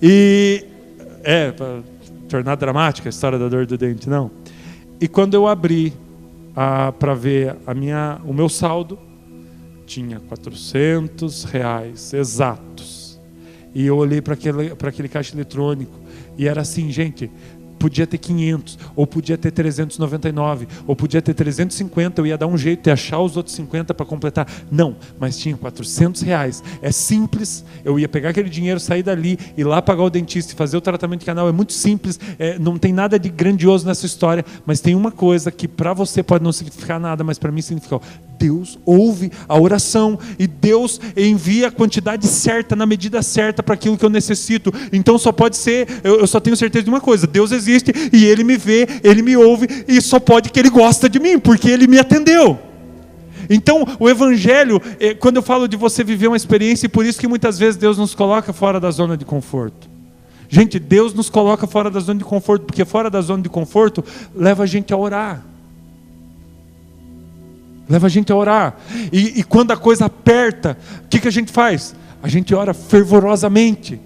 E para tornar dramática a história da dor do dente, não. E quando eu abri para ver o meu saldo, tinha R$400 exatos. E eu olhei para aquele caixa eletrônico e era assim, gente, podia ter 500, ou podia ter 399, ou podia ter 350, eu ia dar um jeito de achar os outros 50 para completar. Não, mas tinha R$400. É simples, eu ia pegar aquele dinheiro, sair dali, ir lá pagar o dentista e fazer o tratamento de canal. É muito simples, não tem nada de grandioso nessa história, mas tem uma coisa que para você pode não significar nada, mas para mim significa: Deus ouve a oração e Deus envia a quantidade certa, na medida certa, para aquilo que eu necessito. Então só pode ser, eu só tenho certeza de uma coisa: Deus existe e Ele me vê, Ele me ouve, e só pode que Ele gosta de mim, porque Ele me atendeu. Então o Evangelho, quando eu falo de você viver uma experiência, e por isso que muitas vezes Deus nos coloca fora da zona de conforto. Gente, Deus nos coloca fora da zona de conforto, porque fora da zona de conforto leva a gente a orar. Leva a gente a orar. E quando a coisa aperta, o que a gente faz? A gente ora fervorosamente.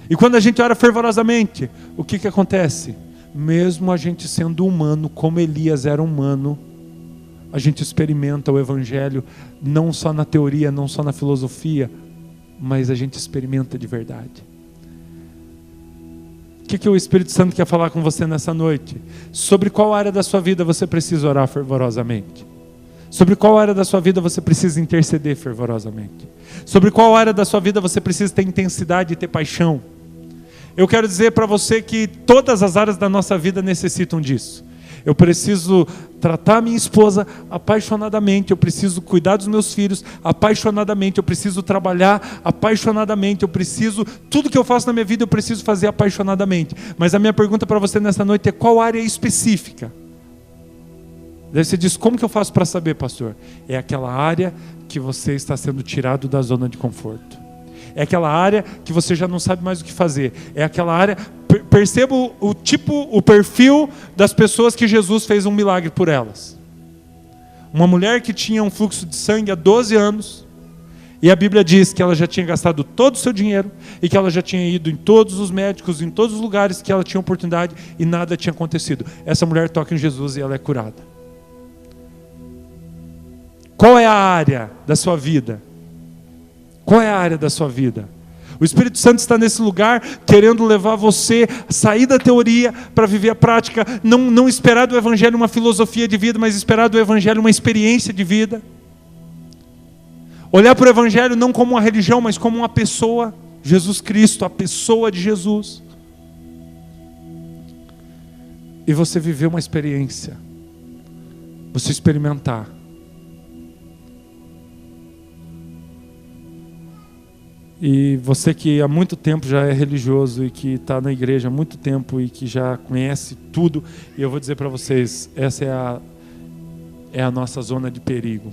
E quando a gente ora fervorosamente, o que acontece? Mesmo a gente sendo humano, como Elias era humano, a gente experimenta o Evangelho, não só na teoria, não só na filosofia, mas a gente experimenta de verdade. O que o Espírito Santo quer falar com você nessa noite? Sobre qual área da sua vida você precisa orar fervorosamente? Sobre qual área da sua vida você precisa interceder fervorosamente? Sobre qual área da sua vida você precisa ter intensidade e ter paixão? Eu quero dizer para você que todas as áreas da nossa vida necessitam disso. Eu preciso tratar minha esposa apaixonadamente, eu preciso cuidar dos meus filhos apaixonadamente, eu preciso trabalhar apaixonadamente, tudo que eu faço na minha vida eu preciso fazer apaixonadamente. Mas a minha pergunta para você nessa noite é: qual área específica? Daí você diz: como que eu faço para saber, pastor? É aquela área que você está sendo tirado da zona de conforto. É aquela área que você já não sabe mais o que fazer. É aquela área... Perceba o perfil das pessoas que Jesus fez um milagre por elas. Uma mulher que tinha um fluxo de sangue há 12 anos, e a Bíblia diz que ela já tinha gastado todo o seu dinheiro, e que ela já tinha ido em todos os médicos, em todos os lugares que ela tinha oportunidade, e nada tinha acontecido. Essa mulher toca em Jesus e ela é curada. Qual é a área da sua vida? Qual é a área da sua vida? O Espírito Santo está nesse lugar querendo levar você a sair da teoria para viver a prática. Não esperar do Evangelho uma filosofia de vida, mas esperar do Evangelho uma experiência de vida. Olhar para o Evangelho não como uma religião, mas como uma pessoa. Jesus Cristo, a pessoa de Jesus. E você viver uma experiência. Você experimentar. E você que há muito tempo já é religioso e que está na igreja há muito tempo e que já conhece tudo, e eu vou dizer para vocês, essa é a nossa zona de perigo.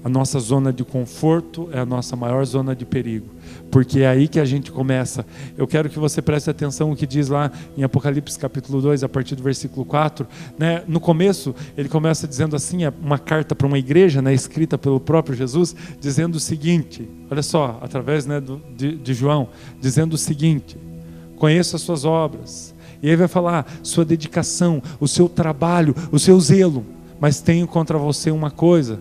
A nossa zona de conforto é a nossa maior zona de perigo, porque é aí que a gente começa. Eu quero que você preste atenção no que diz lá em Apocalipse capítulo 2, a partir do versículo 4, né? No começo, ele começa dizendo assim, uma carta para uma igreja, né, escrita pelo próprio Jesus, dizendo o seguinte, olha só, através, né, de João, dizendo o seguinte: conheço as suas obras, e aí vai falar sua dedicação, o seu trabalho, o seu zelo, mas tenho contra você uma coisa: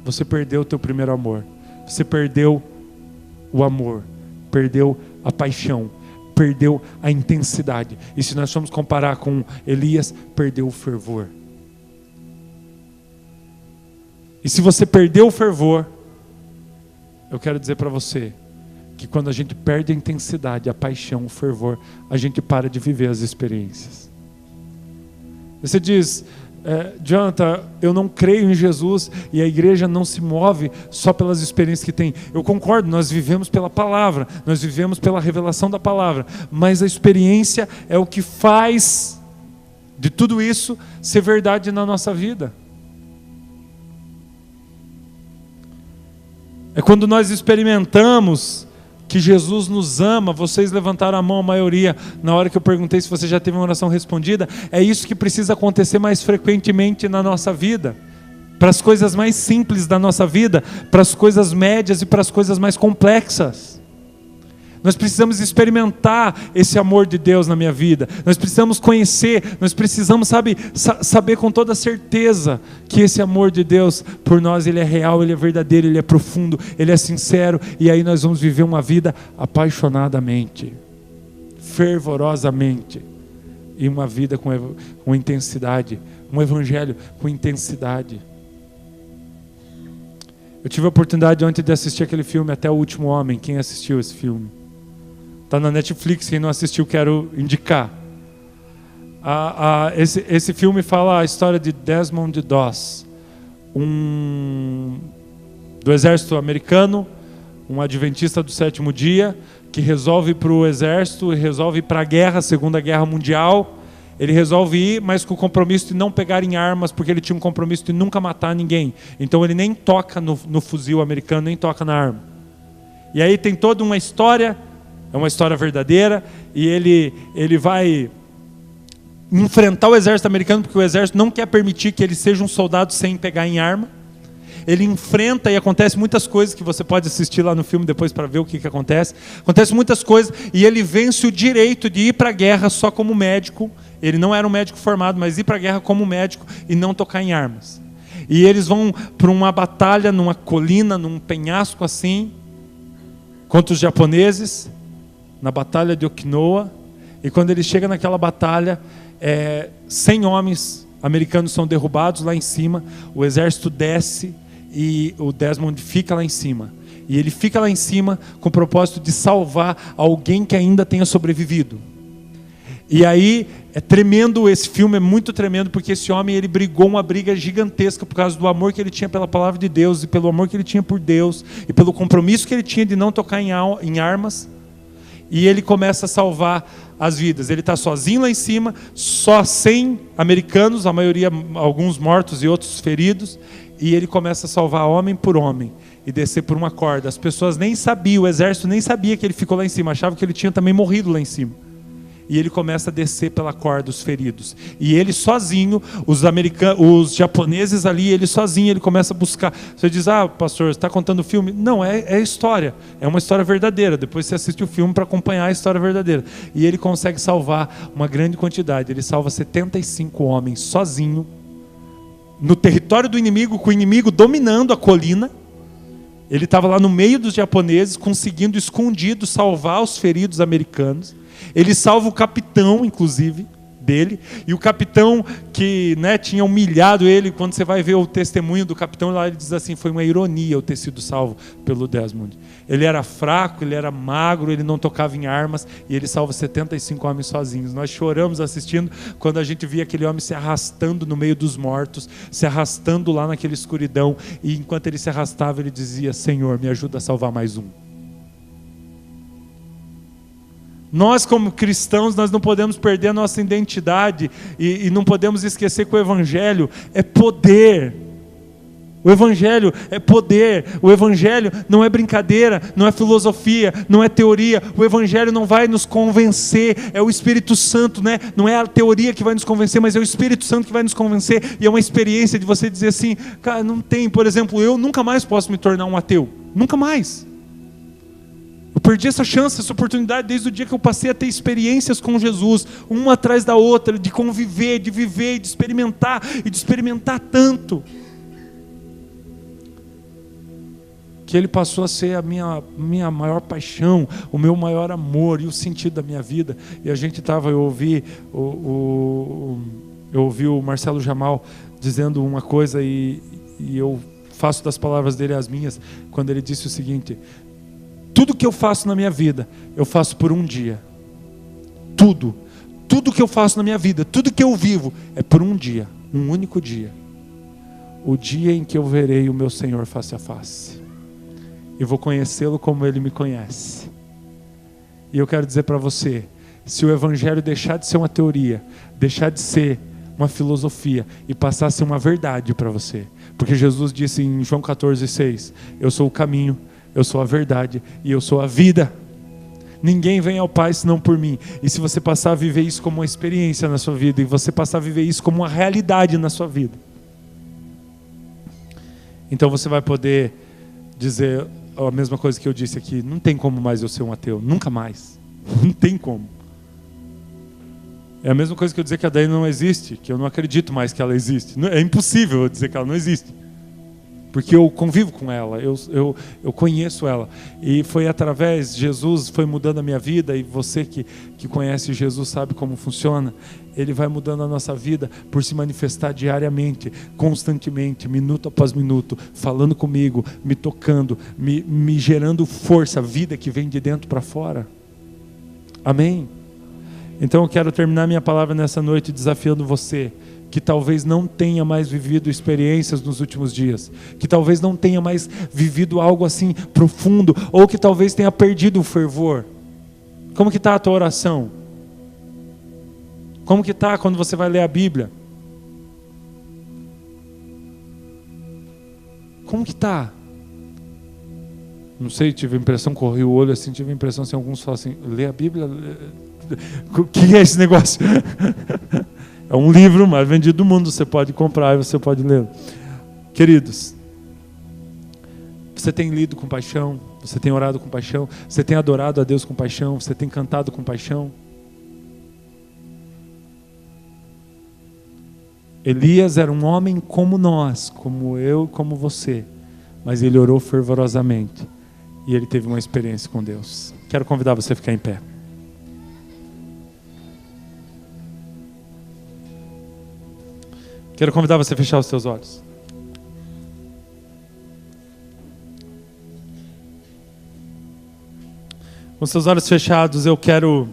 você perdeu o teu primeiro amor. Você perdeu o amor, perdeu a paixão, perdeu a intensidade. E se nós formos comparar com Elias, perdeu o fervor. E se você perdeu o fervor, eu quero dizer para você que quando a gente perde a intensidade, a paixão, o fervor, a gente para de viver as experiências. Você diz: Jonathan, eu não creio em Jesus e a igreja não se move só pelas experiências que tem. Eu concordo, nós vivemos pela palavra, nós vivemos pela revelação da palavra, mas a experiência é o que faz de tudo isso ser verdade na nossa vida. É quando nós experimentamos que Jesus nos ama. Vocês levantaram a mão, a maioria, na hora que eu perguntei se você já teve uma oração respondida. É isso que precisa acontecer mais frequentemente na nossa vida, para as coisas mais simples da nossa vida, para as coisas médias e para as coisas mais complexas. Nós precisamos experimentar esse amor de Deus na minha vida. Nós precisamos conhecer, nós precisamos, saber com toda certeza que esse amor de Deus por nós, ele é real, ele é verdadeiro, ele é profundo, ele é sincero. E aí nós vamos viver uma vida apaixonadamente, fervorosamente, e uma vida com intensidade, um evangelho com intensidade. Eu tive a oportunidade ontem de assistir aquele filme Até o Último Homem. Quem assistiu esse filme? Está na Netflix, quem não assistiu quero indicar. Esse filme fala a história de Desmond Doss, do exército americano, um adventista do sétimo dia, que resolve ir para o exército, resolve ir para a guerra, Segunda Guerra Mundial. Ele resolve ir, mas com o compromisso de não pegar em armas, porque ele tinha um compromisso de nunca matar ninguém. Então ele nem toca no fuzil americano, nem toca na arma. E aí tem toda uma história, é uma história verdadeira, e ele vai enfrentar o exército americano, porque o exército não quer permitir que ele seja um soldado sem pegar em arma. Ele enfrenta e acontece muitas coisas que você pode assistir lá no filme depois para ver o que acontece. Acontece muitas coisas e ele vence o direito de ir para a guerra só como médico. Ele não era um médico formado, mas ir para a guerra como médico e não tocar em armas. E eles vão para uma batalha numa colina, num penhasco assim, contra os japoneses, na batalha de Okinawa. E quando ele chega naquela batalha, 100 homens americanos são derrubados lá em cima, o exército desce e o Desmond fica lá em cima. E ele fica lá em cima com o propósito de salvar alguém que ainda tenha sobrevivido. E aí é tremendo, esse filme é muito tremendo, porque esse homem, ele brigou uma briga gigantesca por causa do amor que ele tinha pela palavra de Deus, e pelo amor que ele tinha por Deus, e pelo compromisso que ele tinha de não tocar em armas. E ele começa a salvar as vidas. Ele está sozinho lá em cima, só 100 americanos, a maioria, alguns mortos e outros feridos. E ele começa a salvar homem por homem e descer por uma corda. As pessoas nem sabiam, o exército nem sabia que ele ficou lá em cima, achava que ele tinha também morrido lá em cima. E ele começa a descer pela corda os feridos. E ele sozinho, os japoneses ali, ele sozinho, ele começa a buscar. Você diz: pastor, você está contando o filme? Não, é história. É uma história verdadeira. Depois você assiste o filme para acompanhar a história verdadeira. E ele consegue salvar uma grande quantidade. Ele salva 75 homens sozinho, no território do inimigo, com o inimigo dominando a colina. Ele estava lá no meio dos japoneses, conseguindo escondido salvar os feridos americanos. Ele salva o capitão, inclusive, dele, e o capitão que, né, tinha humilhado ele, quando você vai ver o testemunho do capitão lá, ele diz assim, foi uma ironia eu ter sido salvo pelo Desmond. Ele era fraco, ele era magro, ele não tocava em armas, e ele salva 75 homens sozinhos. Nós choramos assistindo quando a gente via aquele homem se arrastando no meio dos mortos, se arrastando lá naquela escuridão, e enquanto ele se arrastava, ele dizia, Senhor, me ajuda a salvar mais um. Nós como cristãos, nós não podemos perder a nossa identidade, e não podemos esquecer que o Evangelho é poder. O Evangelho é poder, o Evangelho não é brincadeira, não é filosofia, não é teoria. O Evangelho não vai nos convencer, é o Espírito Santo, né? Não é a teoria que vai nos convencer, mas é o Espírito Santo que vai nos convencer, e é uma experiência de você dizer assim, cara, não tem, por exemplo, eu nunca mais posso me tornar um ateu, nunca mais. Eu perdi essa chance, essa oportunidade desde o dia que eu passei a ter experiências com Jesus, uma atrás da outra, de conviver, de viver, e de experimentar tanto, que ele passou a ser a minha maior paixão, o meu maior amor e o sentido da minha vida. E a gente estava, eu ouvi o Marcelo Jamal dizendo uma coisa, e eu faço das palavras dele as minhas, quando ele disse o seguinte, tudo que eu faço na minha vida, eu faço por um dia. Tudo que eu faço na minha vida, tudo que eu vivo, é por um dia, um único dia. O dia em que eu verei o meu Senhor face a face. E vou conhecê-lo como Ele me conhece. E eu quero dizer para você, se o Evangelho deixar de ser uma teoria, deixar de ser uma filosofia e passar a ser uma verdade para você, porque Jesus disse em João 14,6, eu sou o caminho, eu sou a verdade e eu sou a vida. Ninguém vem ao Pai senão por mim. E se você passar a viver isso como uma experiência na sua vida, e você passar a viver isso como uma realidade na sua vida, então você vai poder dizer a mesma coisa que eu disse aqui, não tem como mais eu ser um ateu, nunca mais, não tem como. É a mesma coisa que eu dizer que a Daiane não existe, que eu não acredito mais que ela existe. É impossível eu dizer que ela não existe, porque eu convivo com ela, eu conheço ela, e foi através, Jesus foi mudando a minha vida, e você que conhece Jesus sabe como funciona. Ele vai mudando a nossa vida por se manifestar diariamente, constantemente, minuto após minuto, falando comigo, me tocando, me gerando força, vida que vem de dentro para fora. Amém? Então eu quero terminar minha palavra nessa noite desafiando você, que talvez não tenha mais vivido experiências nos últimos dias, que talvez não tenha mais vivido algo assim profundo, ou que talvez tenha perdido o fervor. Como que está a tua oração? Como que está quando você vai ler a Bíblia? Como que está? Não sei, tive a impressão, corri o olho assim, tive a impressão assim, alguns falam assim, lê a Bíblia? O que é esse negócio? É um livro mais vendido do mundo, você pode comprar e você pode ler. Queridos, você tem lido com paixão, você tem orado com paixão, você tem adorado a Deus com paixão, você tem cantado com paixão. Elias era um homem como nós, como eu, como você, mas ele orou fervorosamente e ele teve uma experiência com Deus. Quero convidar você a ficar em pé. Quero convidar você a fechar os seus olhos. Com seus olhos fechados, eu quero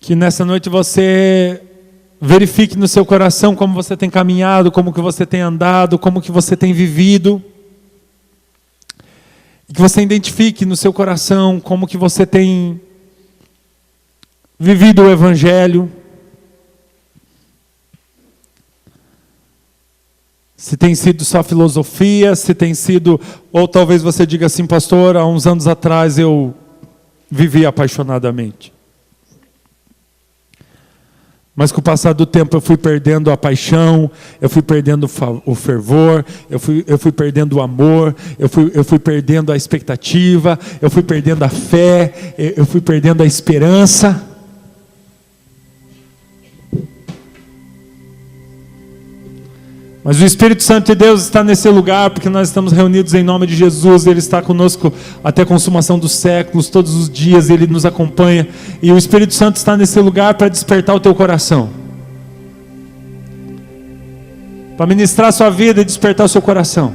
que nessa noite você verifique no seu coração como você tem caminhado, como que você tem andado, como que você tem vivido. E que você identifique no seu coração como que você tem vivido o Evangelho. Se tem sido só filosofia, se tem sido, ou talvez você diga assim, pastor, há uns anos atrás eu vivi apaixonadamente. Mas com o passar do tempo eu fui perdendo a paixão, eu fui perdendo o fervor, eu fui perdendo o amor, eu fui perdendo a expectativa, eu fui perdendo a fé, eu fui perdendo a esperança. Mas o Espírito Santo de Deus está nesse lugar porque nós estamos reunidos em nome de Jesus. Ele está conosco até a consumação dos séculos, todos os dias Ele nos acompanha. E o Espírito Santo está nesse lugar para despertar o teu coração, para ministrar a sua vida e despertar o seu coração.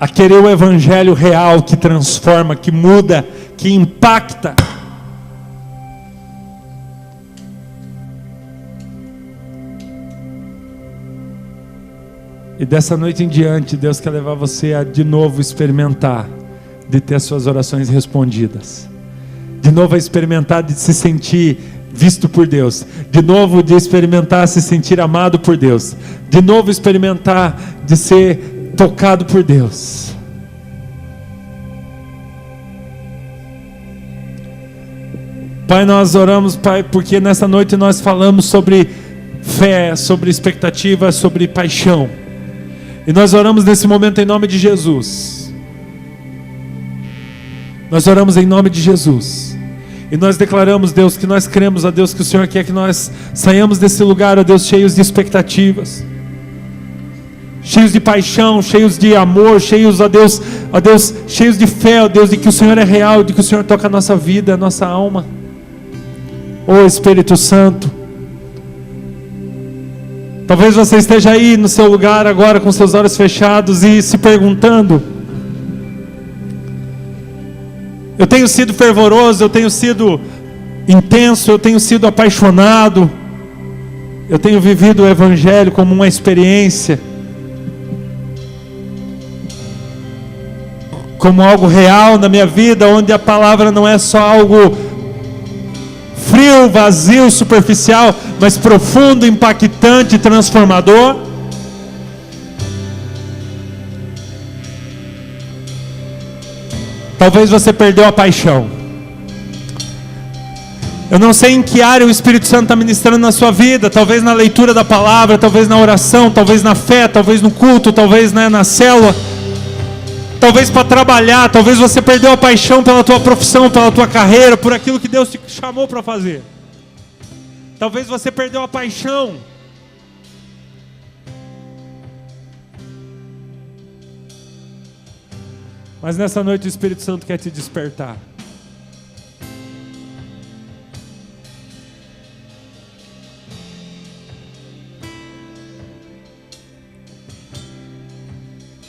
A querer o evangelho real que transforma, que muda, que impacta. E dessa noite em diante, Deus quer levar você a de novo experimentar de ter as suas orações respondidas. De novo a experimentar de se sentir visto por Deus. De novo de experimentar se sentir amado por Deus. De novo experimentar de ser tocado por Deus. Pai, nós oramos, Pai, porque nessa noite nós falamos sobre fé, sobre expectativa, sobre paixão. E nós oramos nesse momento em nome de Jesus. Nós oramos em nome de Jesus. E nós declaramos, Deus, que nós cremos, ó Deus, que o Senhor quer que nós saiamos desse lugar, ó Deus, cheios de expectativas, cheios de paixão, cheios de amor, cheios, ó Deus, cheios de fé, ó Deus, de que o Senhor é real, de que o Senhor toca a nossa vida, a nossa alma. Ó Espírito Santo, talvez você esteja aí no seu lugar agora com seus olhos fechados e se perguntando: eu tenho sido fervoroso, eu tenho sido intenso, eu tenho sido apaixonado, eu tenho vivido o Evangelho como uma experiência, como algo real na minha vida, onde a palavra não é só algo frio, vazio, superficial, mas profundo, impactante, transformador. Talvez você perdeu a paixão. Eu não sei em que área o Espírito Santo está ministrando na sua vida. Talvez na leitura da palavra, talvez na oração, talvez na fé, talvez no culto, talvez na célula, talvez para trabalhar. Talvez você perdeu a paixão pela tua profissão, pela tua carreira, por aquilo que Deus te chamou para fazer. Talvez você perdeu a paixão mas nessa noite o Espírito Santo quer te despertar.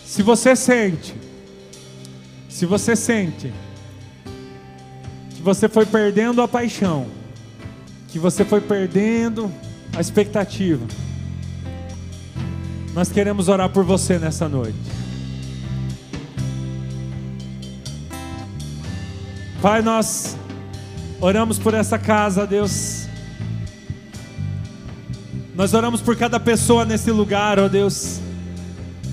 Se você sente que você foi perdendo a paixão, que você foi perdendo a expectativa, nós queremos orar por você nessa noite. Pai, nós oramos por essa casa, Deus. Nós oramos por cada pessoa nesse lugar, ó Deus,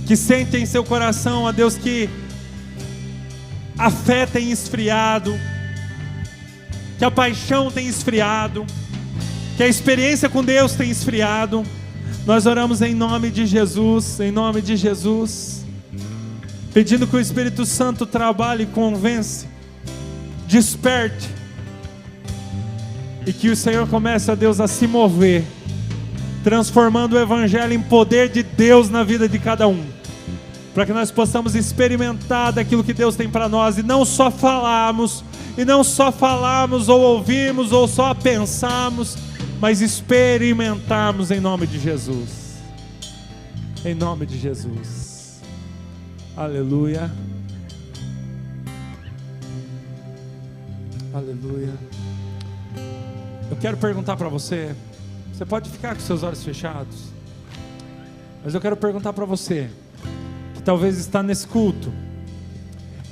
que sente em seu coração, ó Deus, que a fé tem esfriado, que a paixão tem esfriado, que a experiência com Deus tem esfriado. Nós oramos em nome de Jesus, pedindo que o Espírito Santo trabalhe e convença, desperte, e que o Senhor comece, ó Deus, a se mover, transformando o Evangelho em poder de Deus na vida de cada um, para que nós possamos experimentar daquilo que Deus tem para nós, e não só falarmos ou ouvirmos, ou só pensarmos, mas experimentarmos em nome de Jesus. Em nome de Jesus. Aleluia. Aleluia. Eu quero perguntar para você. Você pode ficar com seus olhos fechados, mas eu quero perguntar para você que talvez está nesse culto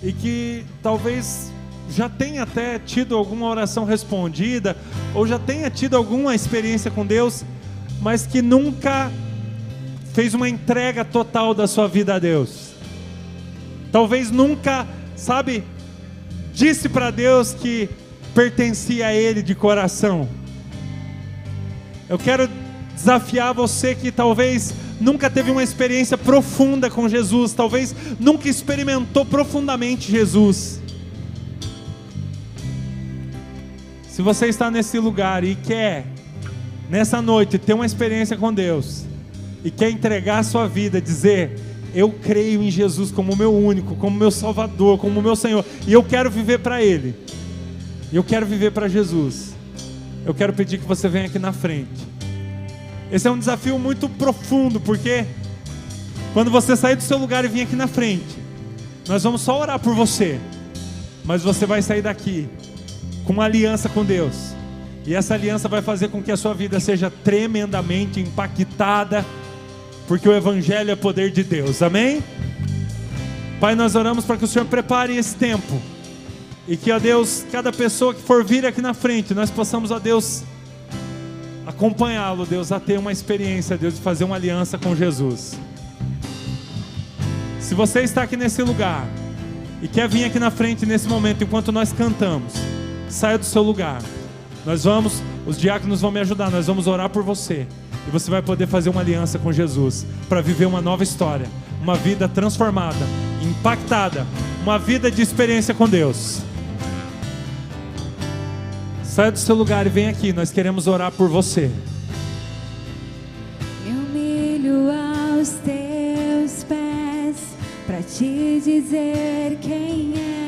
e que talvez já tenha até tido alguma oração respondida, ou já tenha tido alguma experiência com Deus, mas que nunca fez uma entrega total da sua vida a Deus. Talvez nunca, disse para Deus que pertencia a Ele de coração. Eu quero desafiar você que talvez nunca teve uma experiência profunda com Jesus, talvez nunca experimentou profundamente Jesus. Se você está nesse lugar e quer, nessa noite, ter uma experiência com Deus, e quer entregar a sua vida, dizer: eu creio em Jesus como meu único, como meu Salvador, como meu Senhor, e eu quero viver para Ele, eu quero viver para Jesus, eu quero pedir que você venha aqui na frente. Esse é um desafio muito profundo, porque quando você sair do seu lugar e vir aqui na frente, nós vamos só orar por você, mas você vai sair daqui com uma aliança com Deus, e essa aliança vai fazer com que a sua vida seja tremendamente impactada, porque o Evangelho é poder de Deus, amém? Pai, nós oramos para que o Senhor prepare esse tempo, e que, ó Deus, cada pessoa que for vir aqui na frente, nós possamos, ó Deus, acompanhá-lo, Deus, a ter uma experiência, Deus, de fazer uma aliança com Jesus. Se você está aqui nesse lugar e quer vir aqui na frente nesse momento, enquanto nós cantamos, saia do seu lugar. Os diáconos vão me ajudar, nós vamos orar por você, e você vai poder fazer uma aliança com Jesus, para viver uma nova história, uma vida transformada, impactada, uma vida de experiência com Deus. Saia do seu lugar e vem aqui, nós queremos orar por você. Eu humilho aos teus pés, para te dizer quem é